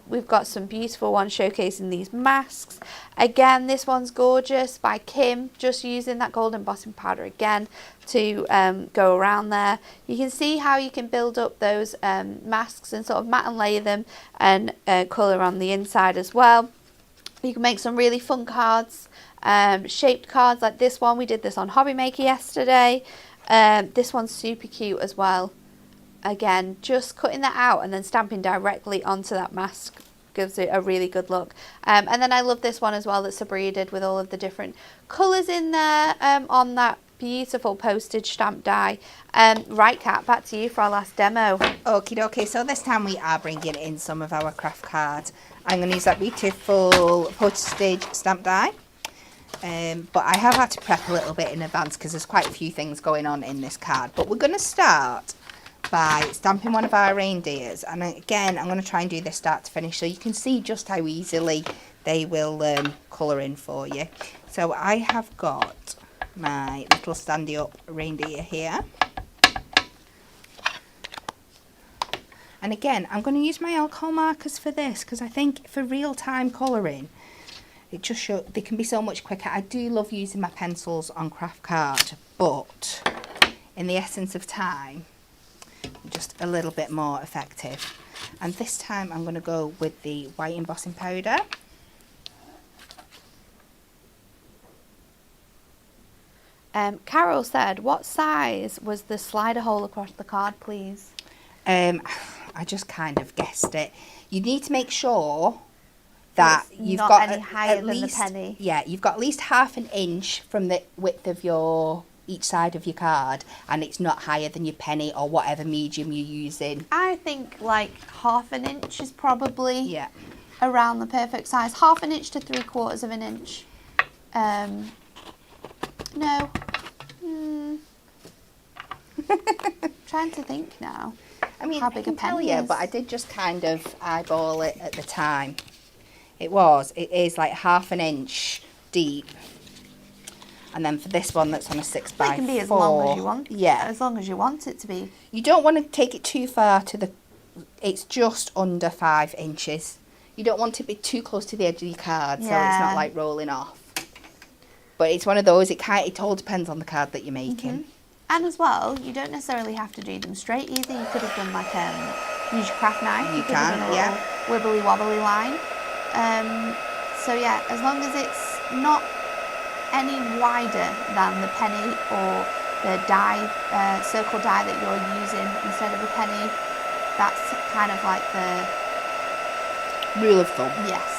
We've got some beautiful ones showcasing these masks. Again, this one's gorgeous by Kim, just using that gold embossing powder again to go around there. You can see how you can build up those masks and sort of matte and layer them and colour on the inside as well. You can make some really fun cards, shaped cards like this one. We did this on Hobby Maker yesterday. This one's super cute as well. again, just cutting that out and then stamping directly onto that mask gives it a really good look. And then I love this one as well that Sabria did with all of the different colours in there on that beautiful postage stamp die. Right, Kat, back to you for our last demo.
Okie dokie, so this time we are bringing in some of our craft cards. I'm going to use that beautiful postage stamp die. But I have had to prep a little bit in advance because there's quite a few things going on in this card. But we're going to start by stamping one of our reindeers. And again, I'm going to try and do this start to finish so you can see just how easily they will colour in for you. So I have got my little standy up reindeer here. And again, I'm going to use my alcohol markers for this because I think for real-time colouring, it just shows they can be so much quicker. I do love using my pencils on craft card, but in the essence of time, just a little bit more effective. And this time I'm going to go with the white embossing powder.
Carol said, what size was the slider hole across the card, please?
I just kind of guessed it. You need to make sure that
it's
you've
not
got
any higher than the penny.
Yeah, you've got at least ½ an inch from the width of each side of your card, and it's not higher than your penny or whatever medium you're using.
I think like ½ an inch is probably
around
the perfect size. ½ an inch to 3/4 of an inch. No. Trying to think now.
I mean,
how
I
big
can
a penny
tell you,
is.
but I did just kind of eyeball it at the time. It is like ½ an inch deep. And then for this one that's on a 6x4.
It can be as long as you want.
Yeah.
As long as you want it to be.
You don't want to take it too far it's just under 5 inches. You don't want it to be too close to the edge of your card so it's not like rolling off. But it's one of those, it all depends on the card that you're making.
And as well, you don't necessarily have to do them straight either. You could have done like use your craft knife.
You
could have done a little wibbly wobbly line. So yeah, as long as it's not any wider than the penny or the die, circle die that you're using instead of a penny, that's kind of like the
rule of thumb.
Yes.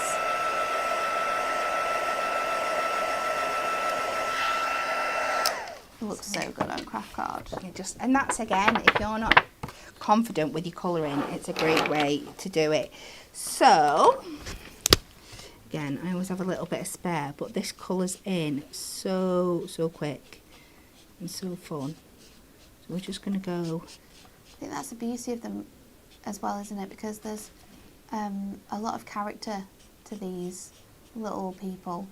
It looks so good on craft card.
And that's again, if you're not confident with your colouring, it's a great way to do it. So again, I always have a little bit of spare, but this colours in so quick and so fun. So we're just going to go.
I think that's the beauty of them as well, isn't it? Because there's a lot of character to these little people.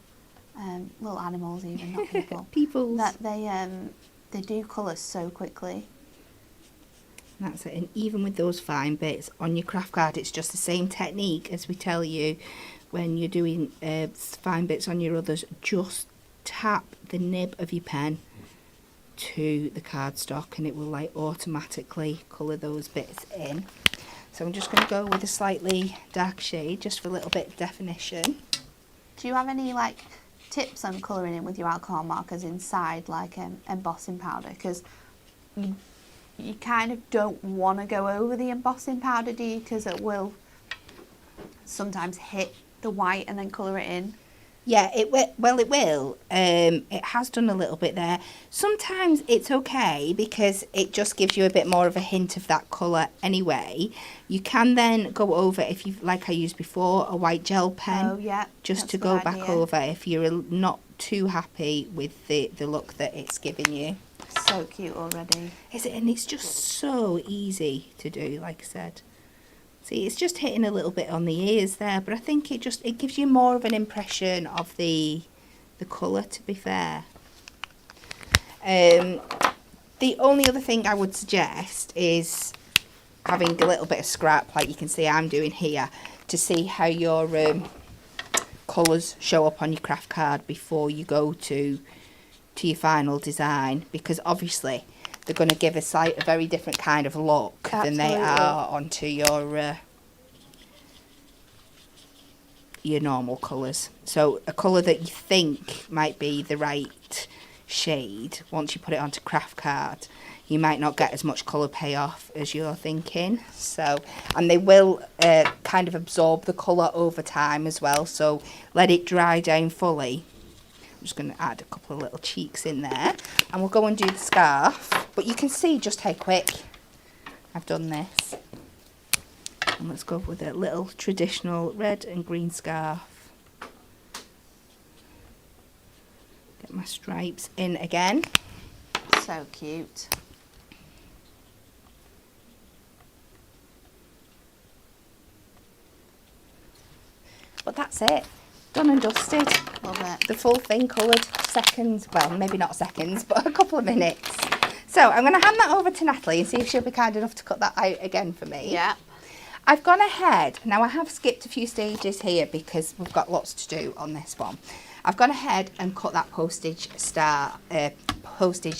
Little animals even, not people.
Peoples.
That they do colour so quickly.
That's it. And even with those fine bits on your craft card, it's just the same technique as we tell you when you're doing fine bits on your others. Just tap the nib of your pen to the cardstock and it will like automatically colour those bits in. So I'm just going to go with a slightly dark shade just for a little bit of definition.
Do you have any like tips on colouring in with your alcohol markers inside like embossing powder? Because you kind of don't want to go over the embossing powder, do you? Because it will sometimes hit the white and then colour it in.
Yeah, it will. It has done a little bit there. Sometimes it's okay because it just gives you a bit more of a hint of that colour anyway. You can then go over, if you like I used before, a white gel pen.
Oh, yeah.
Just to go back over if you're not too happy with the look that it's giving you.
So cute already.
Is it? And it's just so easy to do, like I said. See, it's just hitting a little bit on the ears there, but I think it gives you more of an impression of the colour, to be fair. The only other thing I would suggest is having a little bit of scrap, like you can see I'm doing here, to see how your colours show up on your craft card before you go to your final design, because obviously they're going to give a very different kind of look than they are onto your normal colours. So a colour that you think might be the right shade, once you put it onto craft card, you might not get as much colour payoff as you're thinking. So, and they will kind of absorb the colour over time as well, so let it dry down fully. I'm just going to add a couple of little cheeks in there, and we'll go and do the scarf. But you can see just how quick I've done this. And let's go with a little traditional red and green scarf. Get my stripes in again.
So cute.
But that's it. Done and dusted.
Love it.
The full thing coloured seconds. Well, maybe not seconds, but a couple of minutes. So I'm going to hand that over to Natalie and see if she'll be kind enough to cut that out again for me.
Yeah.
I've gone ahead. Now I have skipped a few stages here because we've got lots to do on this one. I've gone ahead and cut that postage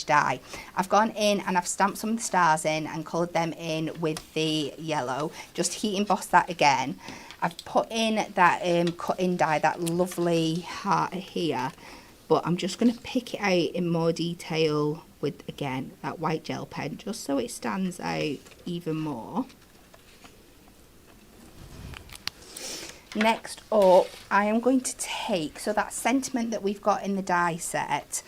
die. I've gone in and I've stamped some of the stars in and coloured them in with the yellow. Just heat emboss that again. I've put in that cut-in die, that lovely heart here, but I'm just going to pick it out in more detail with, again, that white gel pen, just so it stands out even more. Next up, I am going to take, so that sentiment that we've got in the die set,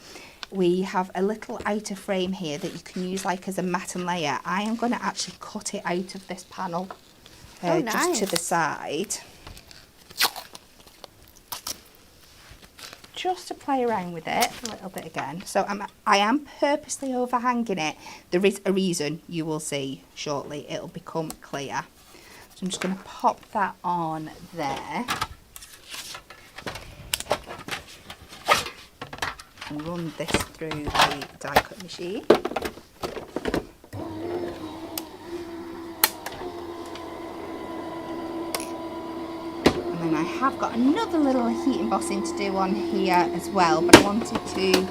we have a little outer frame here that you can use like as a mat and layer. I am going to actually cut it out of this panel, just to the side. Just to play around with it a little bit again. So I am purposely overhanging it. There is a reason, you will see shortly. It'll become clear. So I'm just going to pop that on there. And run this through the die cut machine. And then I have got another little heat embossing to do on here as well, but I wanted to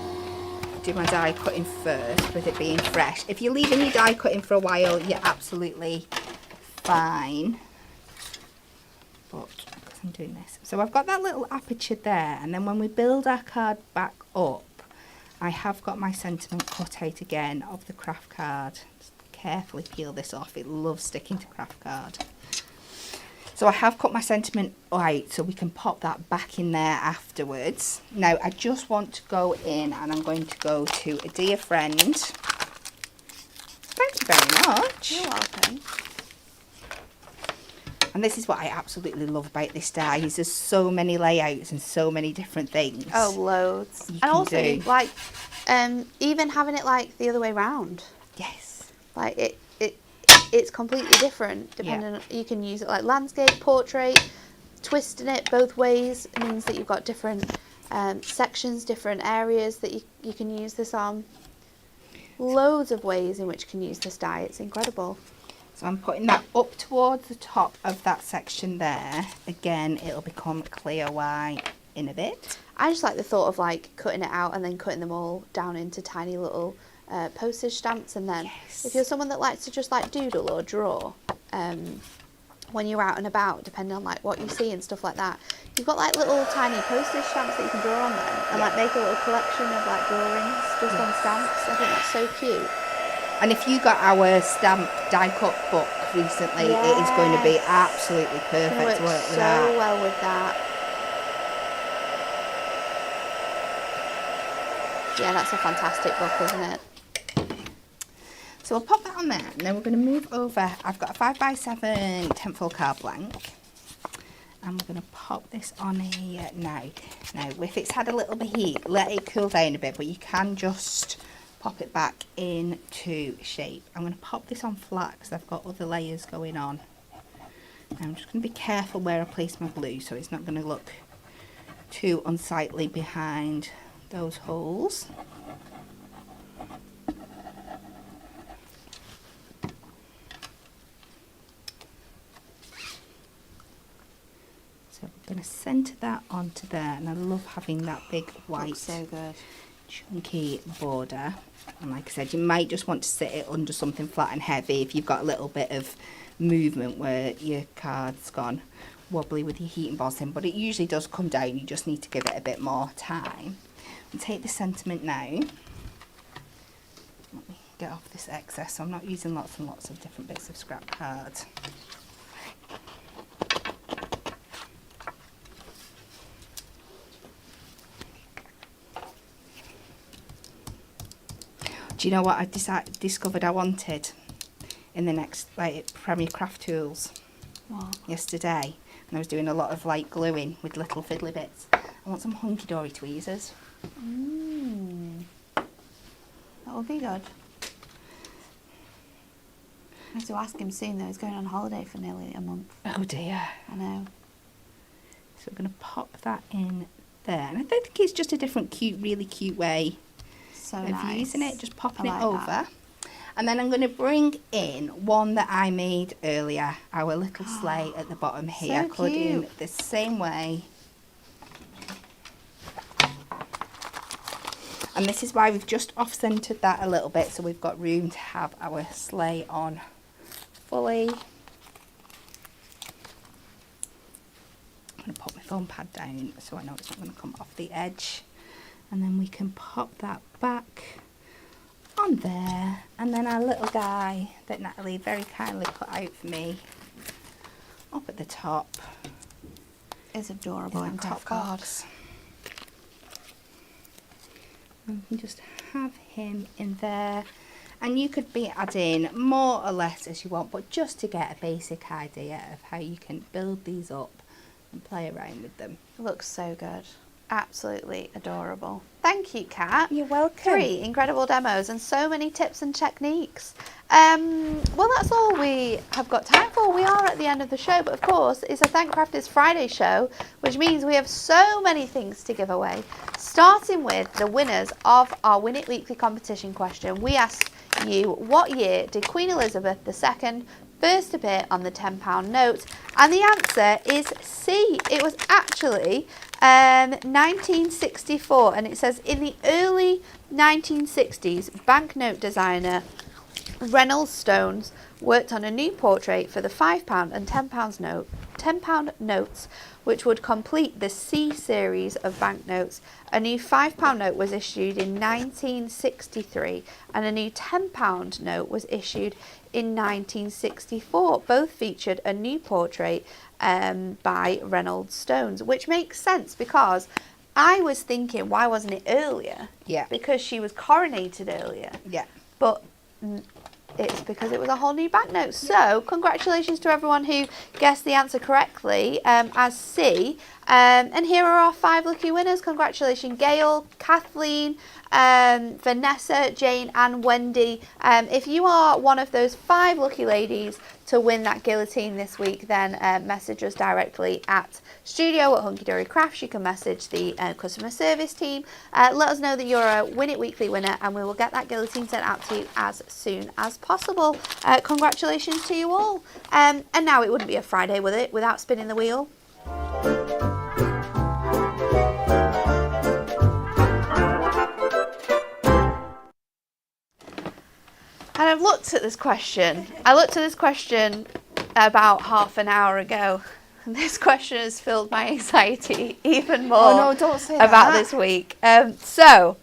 do my die cutting first with it being fresh. If you're leaving your die cutting for a while, you're absolutely fine. But because I'm doing this, so I've got that little aperture there, and then when we build our card back up, I have got my sentiment cut out again of the craft card. Just carefully peel this off, it loves sticking to craft card. So I have cut my sentiment out so we can pop that back in there afterwards. Now I just want to go in and I'm going to go to a dear friend. Thank you very much.
You're welcome.
And this is what I absolutely love about this die, is there's so many layouts and so many different things.
Oh, loads.
You
And
can
also,
do.
like, even having it like the other way round.
Yes.
Like it's completely different depending on, you can use it like landscape, portrait, twisting it both ways means that you've got different sections, different areas that you can use this on. Loads of ways in which you can use this die. It's incredible.
So I'm putting that up towards the top of that section there. Again, it'll become clear white in a bit.
I just like the thought of like cutting it out and then cutting them all down into tiny little postage stamps, and then if you're someone that likes to just like doodle or draw when you're out and about, depending on like what you see and stuff like that, you've got like little tiny postage stamps that you can draw on them and like make a little collection of like drawings just on stamps. I think that's so cute.
And if you got our stamp die cut book recently, it is going to be absolutely perfect to work with that.
So well with that. Yeah, that's a fantastic book, isn't it?
So we'll pop that on there, and then we're going to move over. I've got a 5x7 10-fold card blank, and we're going to pop this on here now. Now, if it's had a little bit of heat, let it cool down a bit, but you can just pop it back into shape. I'm going to pop this on flat because I've got other layers going on. Now I'm just going to be careful where I place my glue so it's not going to look too unsightly behind those holes. So we're going to centre that onto there, and I love having that big white
Looks so good.
chunky border. And like I said, you might just want to sit it under something flat and heavy if you've got a little bit of movement where your card's gone wobbly with your heat embossing, but it usually does come down. You just need to give it a bit more time. And take the sentiment now. Let me get off this excess so I'm not using lots and lots of different bits of scrap card. Do you know what I discovered I wanted in the next, like, Premier Craft Tools?
What?
Yesterday, and I was doing a lot of like gluing with little fiddly bits. I want some hunky-dory tweezers.
That would be good. I have to ask him soon though. He's going on holiday for nearly a month.
Oh dear.
I know.
So we're going to pop that in there. And I think it's just a different cute, really cute way
So
of
nice.
using it. Just popping
I
it
like
over.
that.
And then I'm going to bring in one that I made earlier. Our little sleigh at the bottom here.
So
Coloured in
cute.
the same way. And this is why we've just off-centred that a little bit, so we've got room to have our sleigh on fully. I'm going to put my foam pad down so I know it's not going to come off the edge. And then we can pop that back on there. And then our little guy that Natalie very kindly put out for me up at the top.
It's adorable
in
in
the top
craft card.
box. And we can just have him in there, and you could be adding more or less as you want, but just to get a basic idea of how you can build these up and play around with them.
It looks so good. Absolutely adorable. Thank you, Kat.
You're welcome.
3 incredible demos and so many tips and techniques. Well, that's all we have got time for. We are at the end of the show, but of course, it's a Thank Crafters Friday show, which means we have so many things to give away. Starting with the winners of our Win It Weekly competition question. We asked you, what year did Queen Elizabeth II first appear on the £10 note? And the answer is C. It was actually 1964, and it says in the early 1960s, banknote designer Reynolds Stones worked on a new portrait for the £5 and £10 notes, which would complete the C series of banknotes. A new £5 note was issued in 1963, and a new £10 note was issued in 1964. Both featured a new portrait by Reynolds Stones, which makes sense because I was thinking, why wasn't it earlier?
Yeah.
Because she was coronated earlier.
Yeah.
But it's because it was a whole new banknote. So congratulations to everyone who guessed the answer correctly as C. And here are our 5 lucky winners. Congratulations, Gail, Kathleen, Vanessa, Jane and Wendy. If you are one of those 5 lucky ladies to win that guillotine this week, then message us directly at studio@hunkydorycrafts. You can message the customer service team. Let us know that you're a Win It Weekly winner, and we will get that guillotine sent out to you as soon as possible. Congratulations to you all. And now it wouldn't be a Friday, would it, without spinning the wheel? And I've looked at this question. I looked at this question about half an hour ago. And this question has filled my anxiety even more
Oh no, don't say
about
that.
this week. So,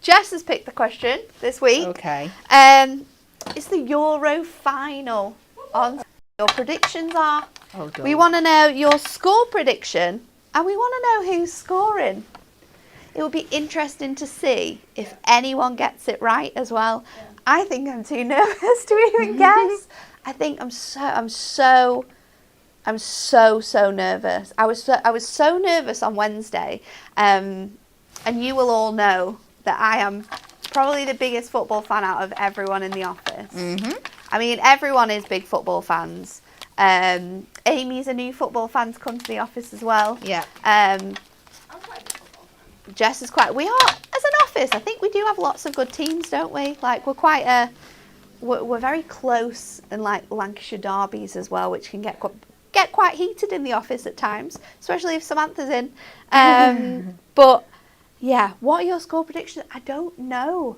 Jess has picked the question this week.
Okay.
It's the Euro final. On your predictions are.
Oh, God.
We want to know your score prediction, and we want to know who's scoring. It will be interesting to see if anyone gets it right as well. I think I'm too nervous to even guess. I think I'm so nervous. I was so nervous on Wednesday, and you will all know that I am probably the biggest football fan out of everyone in the office. I mean, everyone is big football fans. Amy's a new football fan to come to the office as well.
Yeah.
Jess is quite. We are, as an office, I think we do have lots of good teams, don't we? Like, we're quite we're very close, and like Lancashire derbies as well, which can get quite heated in the office at times, especially if Samantha's in. But yeah, what are your score predictions? I don't know.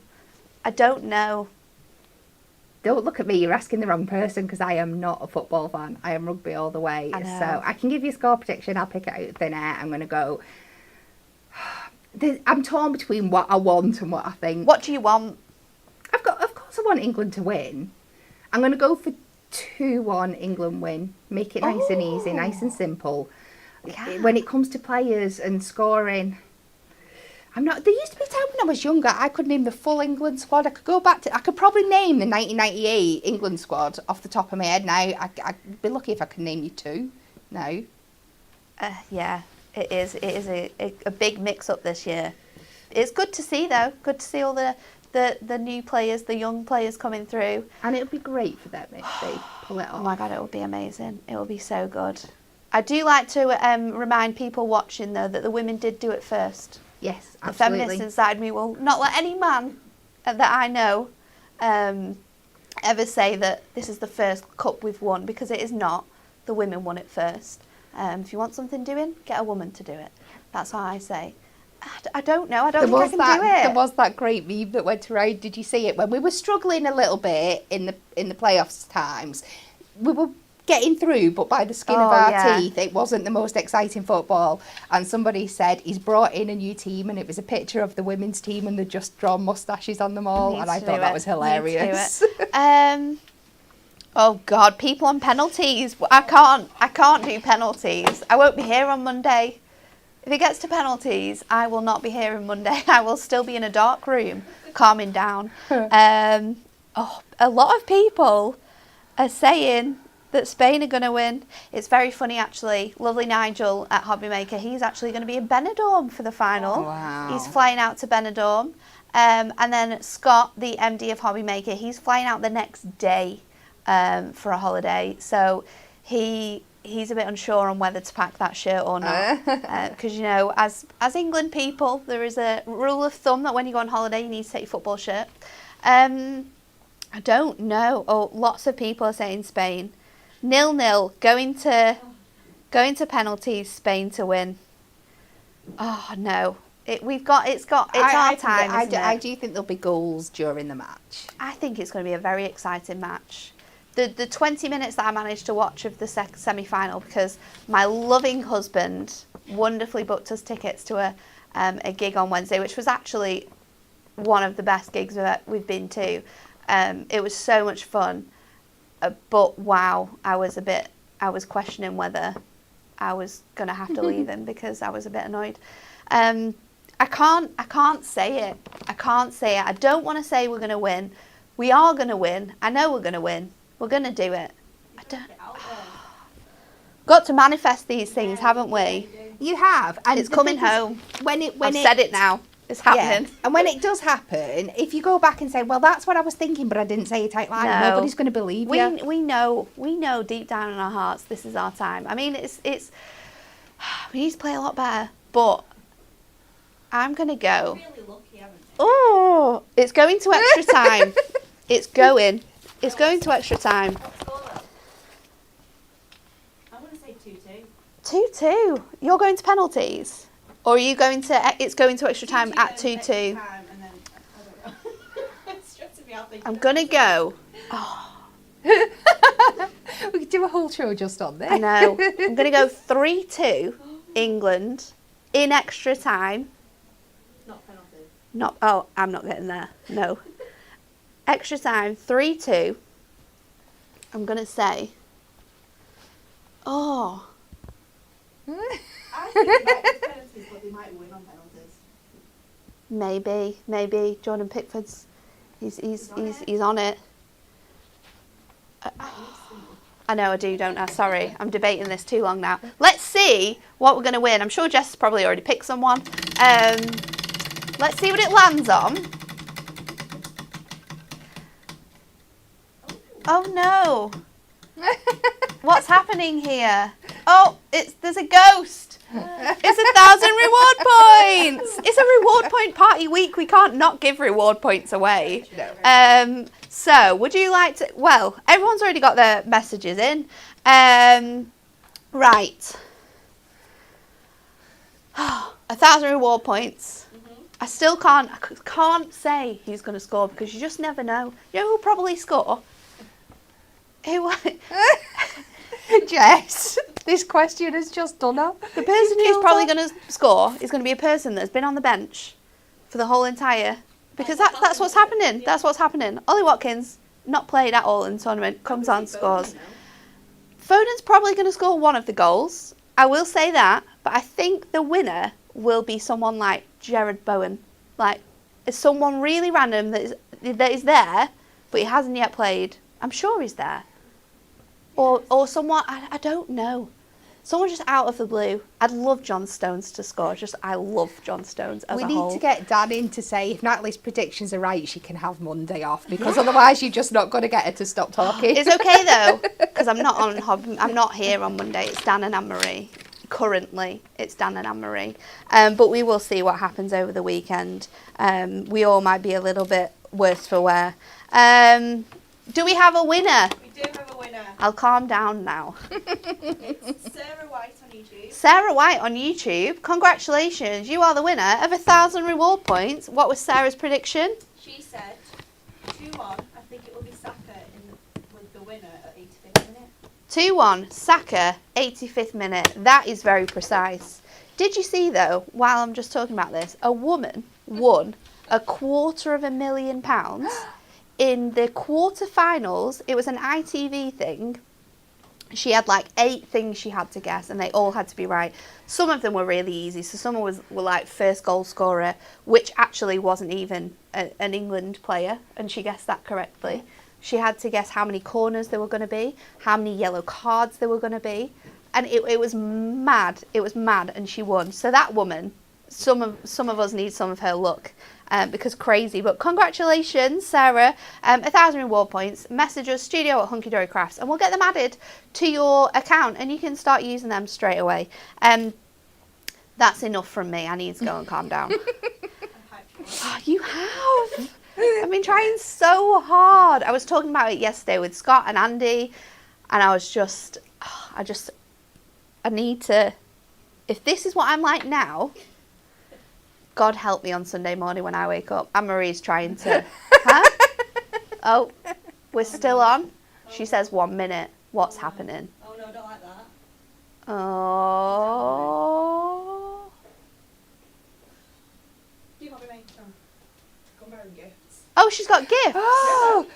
Don't look at me, you're asking the wrong person, because I am not a football fan. I am rugby all the way.
I know.
So I can give you a score prediction. I'll pick it out of thin air. I'm going to go... I'm torn between what I want and what I think.
What do you want?
Of course course I want England to win. I'm going to go for 2-1 England win. Make it nice and easy, nice and simple.
Yeah.
When it comes to players and scoring, there used to be a time when I was younger, I could name the full England squad. I could probably name the 1998 England squad off the top of my head now. I'd be lucky if I could name you 2 now.
Yeah, it is. It is a big mix-up this year. It's good to see, though. Good to see all the new players, the young players coming through.
And it would be great for them if they pull it off.
Oh my God, it would be amazing. It would be so good. I do like to remind people watching, though, that the women did do it first.
Yes, absolutely.
The feminist inside me will not let any man that I know ever say that this is the first cup we've won, because it is not. The women won it first. If you want something doing, get a woman to do it. That's how I say. I don't know. I don't think I can do it.
There was that great meme that went around. Did you see it? When we were struggling a little bit in the playoffs times, we were getting through, but by the skin of our teeth, it wasn't the most exciting football. And somebody said he's brought in a new team, and it was a picture of the women's team, and they'd just drawn mustaches on them all, and I thought that was hilarious.
Oh God, people on penalties. I can't do penalties. I won't be here on Monday. If it gets to penalties, I will not be here on Monday. I will still be in a dark room, calming down. A lot of people are saying that Spain are going to win. It's very funny, actually. Lovely Nigel at Hobbymaker, he's actually going to be in Benidorm for the final.
Oh, wow.
He's flying out to Benidorm. And then Scott, the MD of Hobbymaker, he's flying out the next day for a holiday. So he's a bit unsure on whether to pack that shirt or not. Because, you know, as England people, there is a rule of thumb that when you go on holiday, you need to take your football shirt. I don't know. Oh, lots of people are saying Spain. 0-0, going to penalties, Spain to win. Oh no, it's our time.
I do think there'll be goals during the match.
I think it's going to be a very exciting match. The 20 minutes that I managed to watch of the semi-final, because my loving husband wonderfully booked us tickets to a gig on Wednesday, which was actually one of the best gigs that we've been to. It was so much fun. But wow, I was questioning whether I was going to have to leave him because I was a bit annoyed. I can't say it. I don't want to say we're going to win. We are going to win. I know we're going to win. We're going to do it. Got to manifest these things, haven't we?
You have. And
it's coming home.
I've
said it now. It's happening.
Yeah. And when it does happen, if you go back and say, well, that's what I was thinking, but I didn't say it out loud, nobody's going to believe you.
We know deep down in our hearts this is our time. I mean, it's we need to play a lot better, but I'm going to go.
You're really lucky, haven't you?
Oh, it's going to extra time. It's going to extra time.
I'm going to say 2-2.
2-2. You're going to penalties? Or are you going to, it's going to extra time at 2-2?
And then, I don't know. It's stressing me out.
I'm going to go.
We could do a whole show just on this.
I know. I'm going to go 3-2 England in extra time.
Not penalties.
I'm not getting there. No. Extra time, 3-2. I'm going to say,
I think it might be penalties, but they might win on penalties.
maybe Jordan Pickford's, he's on it. I know I do, don't I? Sorry, I'm debating this too long now. Let's see what we're going to win. I'm sure Jess has probably already picked someone. Let's see what it lands on. Oh no! What's happening here? Oh, there's a ghost. It's 1,000 reward points. It's a reward point party week. We can't not give reward points away.
No.
So, would you like to? Well, everyone's already got their messages in. Right. 1,000 reward points. I still can't say who's going to score because you just never know. You know who'll probably score? Who?
Jess, this question has just done up.
The person who's probably going to score is going to be a person that's been on the bench for the whole entire Because that's what's happening. That's what's happening. Ollie Watkins, not played at all in the tournament, comes on, scores. Foden's probably going to score one of the goals. I will say that, but I think the winner will be someone like Jared Bowen. Like, it's someone really random that is there, but he hasn't yet played. I'm sure he's there. Or someone, I don't know. Someone just out of the blue. I'd love John Stones to score. I love John Stones as a whole.
We need to get Dan in to say if Natalie's predictions are right, she can have Monday off, because otherwise you're just not going to get her to stop talking.
It's okay though, because I'm not here on Monday. It's Dan and Anne-Marie. Currently, it's Dan and Anne-Marie. But we will see what happens over the weekend. We all might be a little bit worse for wear. Do we have a winner?
We do have a winner.
I'll calm down now.
It's Sarah White on YouTube.
Sarah White on YouTube. Congratulations. You are the winner of 1,000 reward points. What was Sarah's prediction?
She said 2-1. I think it will be Saka with the winner at 85th minute.
2-1, Saka, 85th minute. That is very precise. Did you see, though, while I'm just talking about this, a woman won £250,000 in the quarterfinals. It was an ITV thing. She had like 8 things she had to guess, and they all had to be right. Some of them were really easy. So some were like first goal scorer, which actually wasn't even an England player, and she guessed that correctly. She had to guess how many corners there were going to be, how many yellow cards there were going to be, and it was mad. It was mad, and she won. So that woman, some of us need some of her luck. Because crazy, but congratulations, Sarah. 1,000 reward points. Message us, studio@hunkydorycrafts, and we'll get them added to your account, and you can start using them straight away. That's enough from me. I need to go and calm down. Oh, you have. I've been trying so hard. I was talking about it yesterday with Scott and Andy, and I was just, I need to. If this is what I'm like now, God help me on Sunday morning when I wake up. Anne-Marie's trying to... Huh? Oh, we're still on? She says 1 minute. What's happening?
Oh no, I don't like that.
Oh.
Do you want me to make some? Come bearing gifts.
Oh, she's got gifts.
Oh,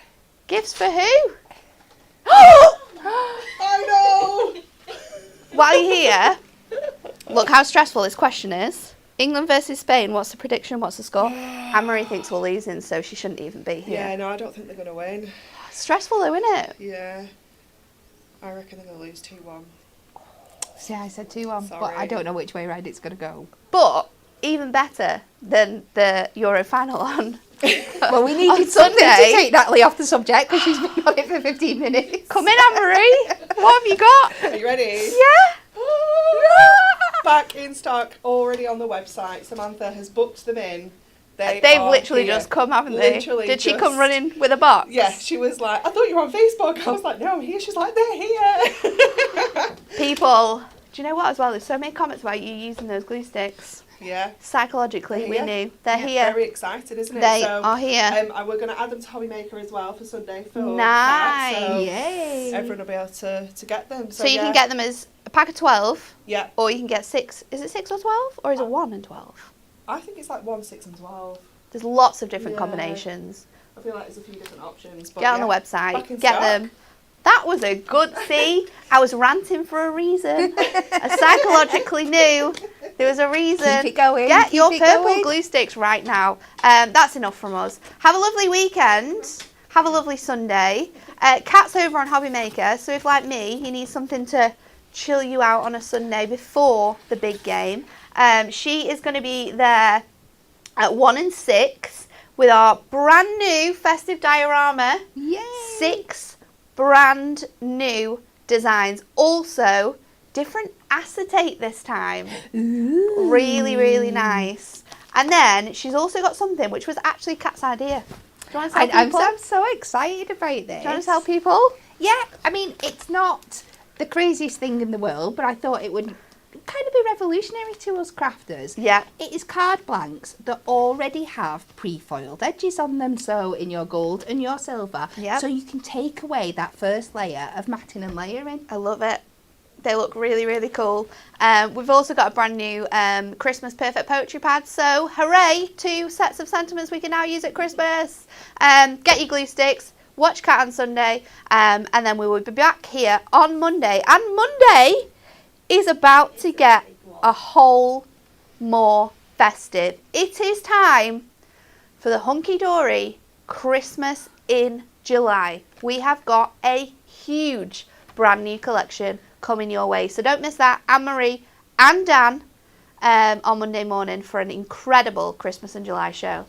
Gifts for who?
Oh no!
While you're here, look how stressful this question is. England versus Spain, what's the prediction? What's the score? Anne-Marie thinks we're losing, so she shouldn't even be here.
Yeah, no, I don't think they're going to win.
Stressful though, isn't it?
Yeah. I reckon they're going to lose 2-1.
see, I said 2-1, but
Sorry.
I don't know which way round it's going to go.
But even better than the Euro final on.
Well, we
On
needed something to
Sunday.
take Natalie off the subject because she's been on it for 15 minutes.
Come in, Anne-Marie. What have you got?
Are you ready?
Yeah.
Back in stock, already on the website. Samantha has booked them in.
They've
are
literally
here.
just come, haven't they?
Literally
Did she
just-
come running with a box?
Yeah, she was like, I thought you were on Facebook. I was like, no, I'm here. She's like, they're here.
People, do you know what as well? There's so many comments about you using those glue sticks.
Yeah.
Psychologically, we
Yeah.
knew. They're here.
Very excited, isn't it?
They are here.
We're going to add them to Hobby Maker as well for Sunday. For
Nice.
Kat, so
Yay.
everyone will be able to get them.
So you can get them as a pack of 12,
Yeah.
or you can get 6. Is it 6 or 12? Or is it 1 and 12?
I think it's like 1, 6 and 12.
There's lots of different
Yeah.
combines.
I feel like there's a few different options. But
Get on
yeah,
the
back
website,
in
get
stock.
them. That was a good see. I was ranting for a reason. I psychologically knew there was a reason.
Keep it going,
Get
keep
your
it
purple
going.
glue sticks right now. That's enough from us. Have a lovely weekend. Have a lovely Sunday. Kat's over on Hobby Maker, so if like me, you need something to chill you out on a Sunday before the big game, she is going to be there at 1 and 6 with our brand new festive diorama.
Yay.
6 brand new designs. Also, different acetate this time.
Ooh.
Really, really nice. And then she's also got something which was actually Kat's idea. Do you want to tell
I'm
people?
so excited about this.
Do you want to tell people?
Yeah, I mean, it's not the craziest thing in the world, but I thought it would kind of be revolutionary to us crafters.
Yeah.
It is card blanks that already have pre-foiled edges on them, so in your gold and your silver.
Yep.
So you can take away that first layer of matting and layering.
I love it. They look really, really cool. We've also got a brand new Christmas Perfect Poetry Pad. So hooray, 2 sets of sentiments we can now use at Christmas. Get your glue sticks, watch Cat on Sunday, and then we will be back here on Monday. And Monday is about to get a whole more festive. It is time for the Hunky Dory Christmas in July. We have got a huge brand new collection coming your way, so don't miss that. Anne-Marie and Dan on Monday morning for an incredible Christmas in July show.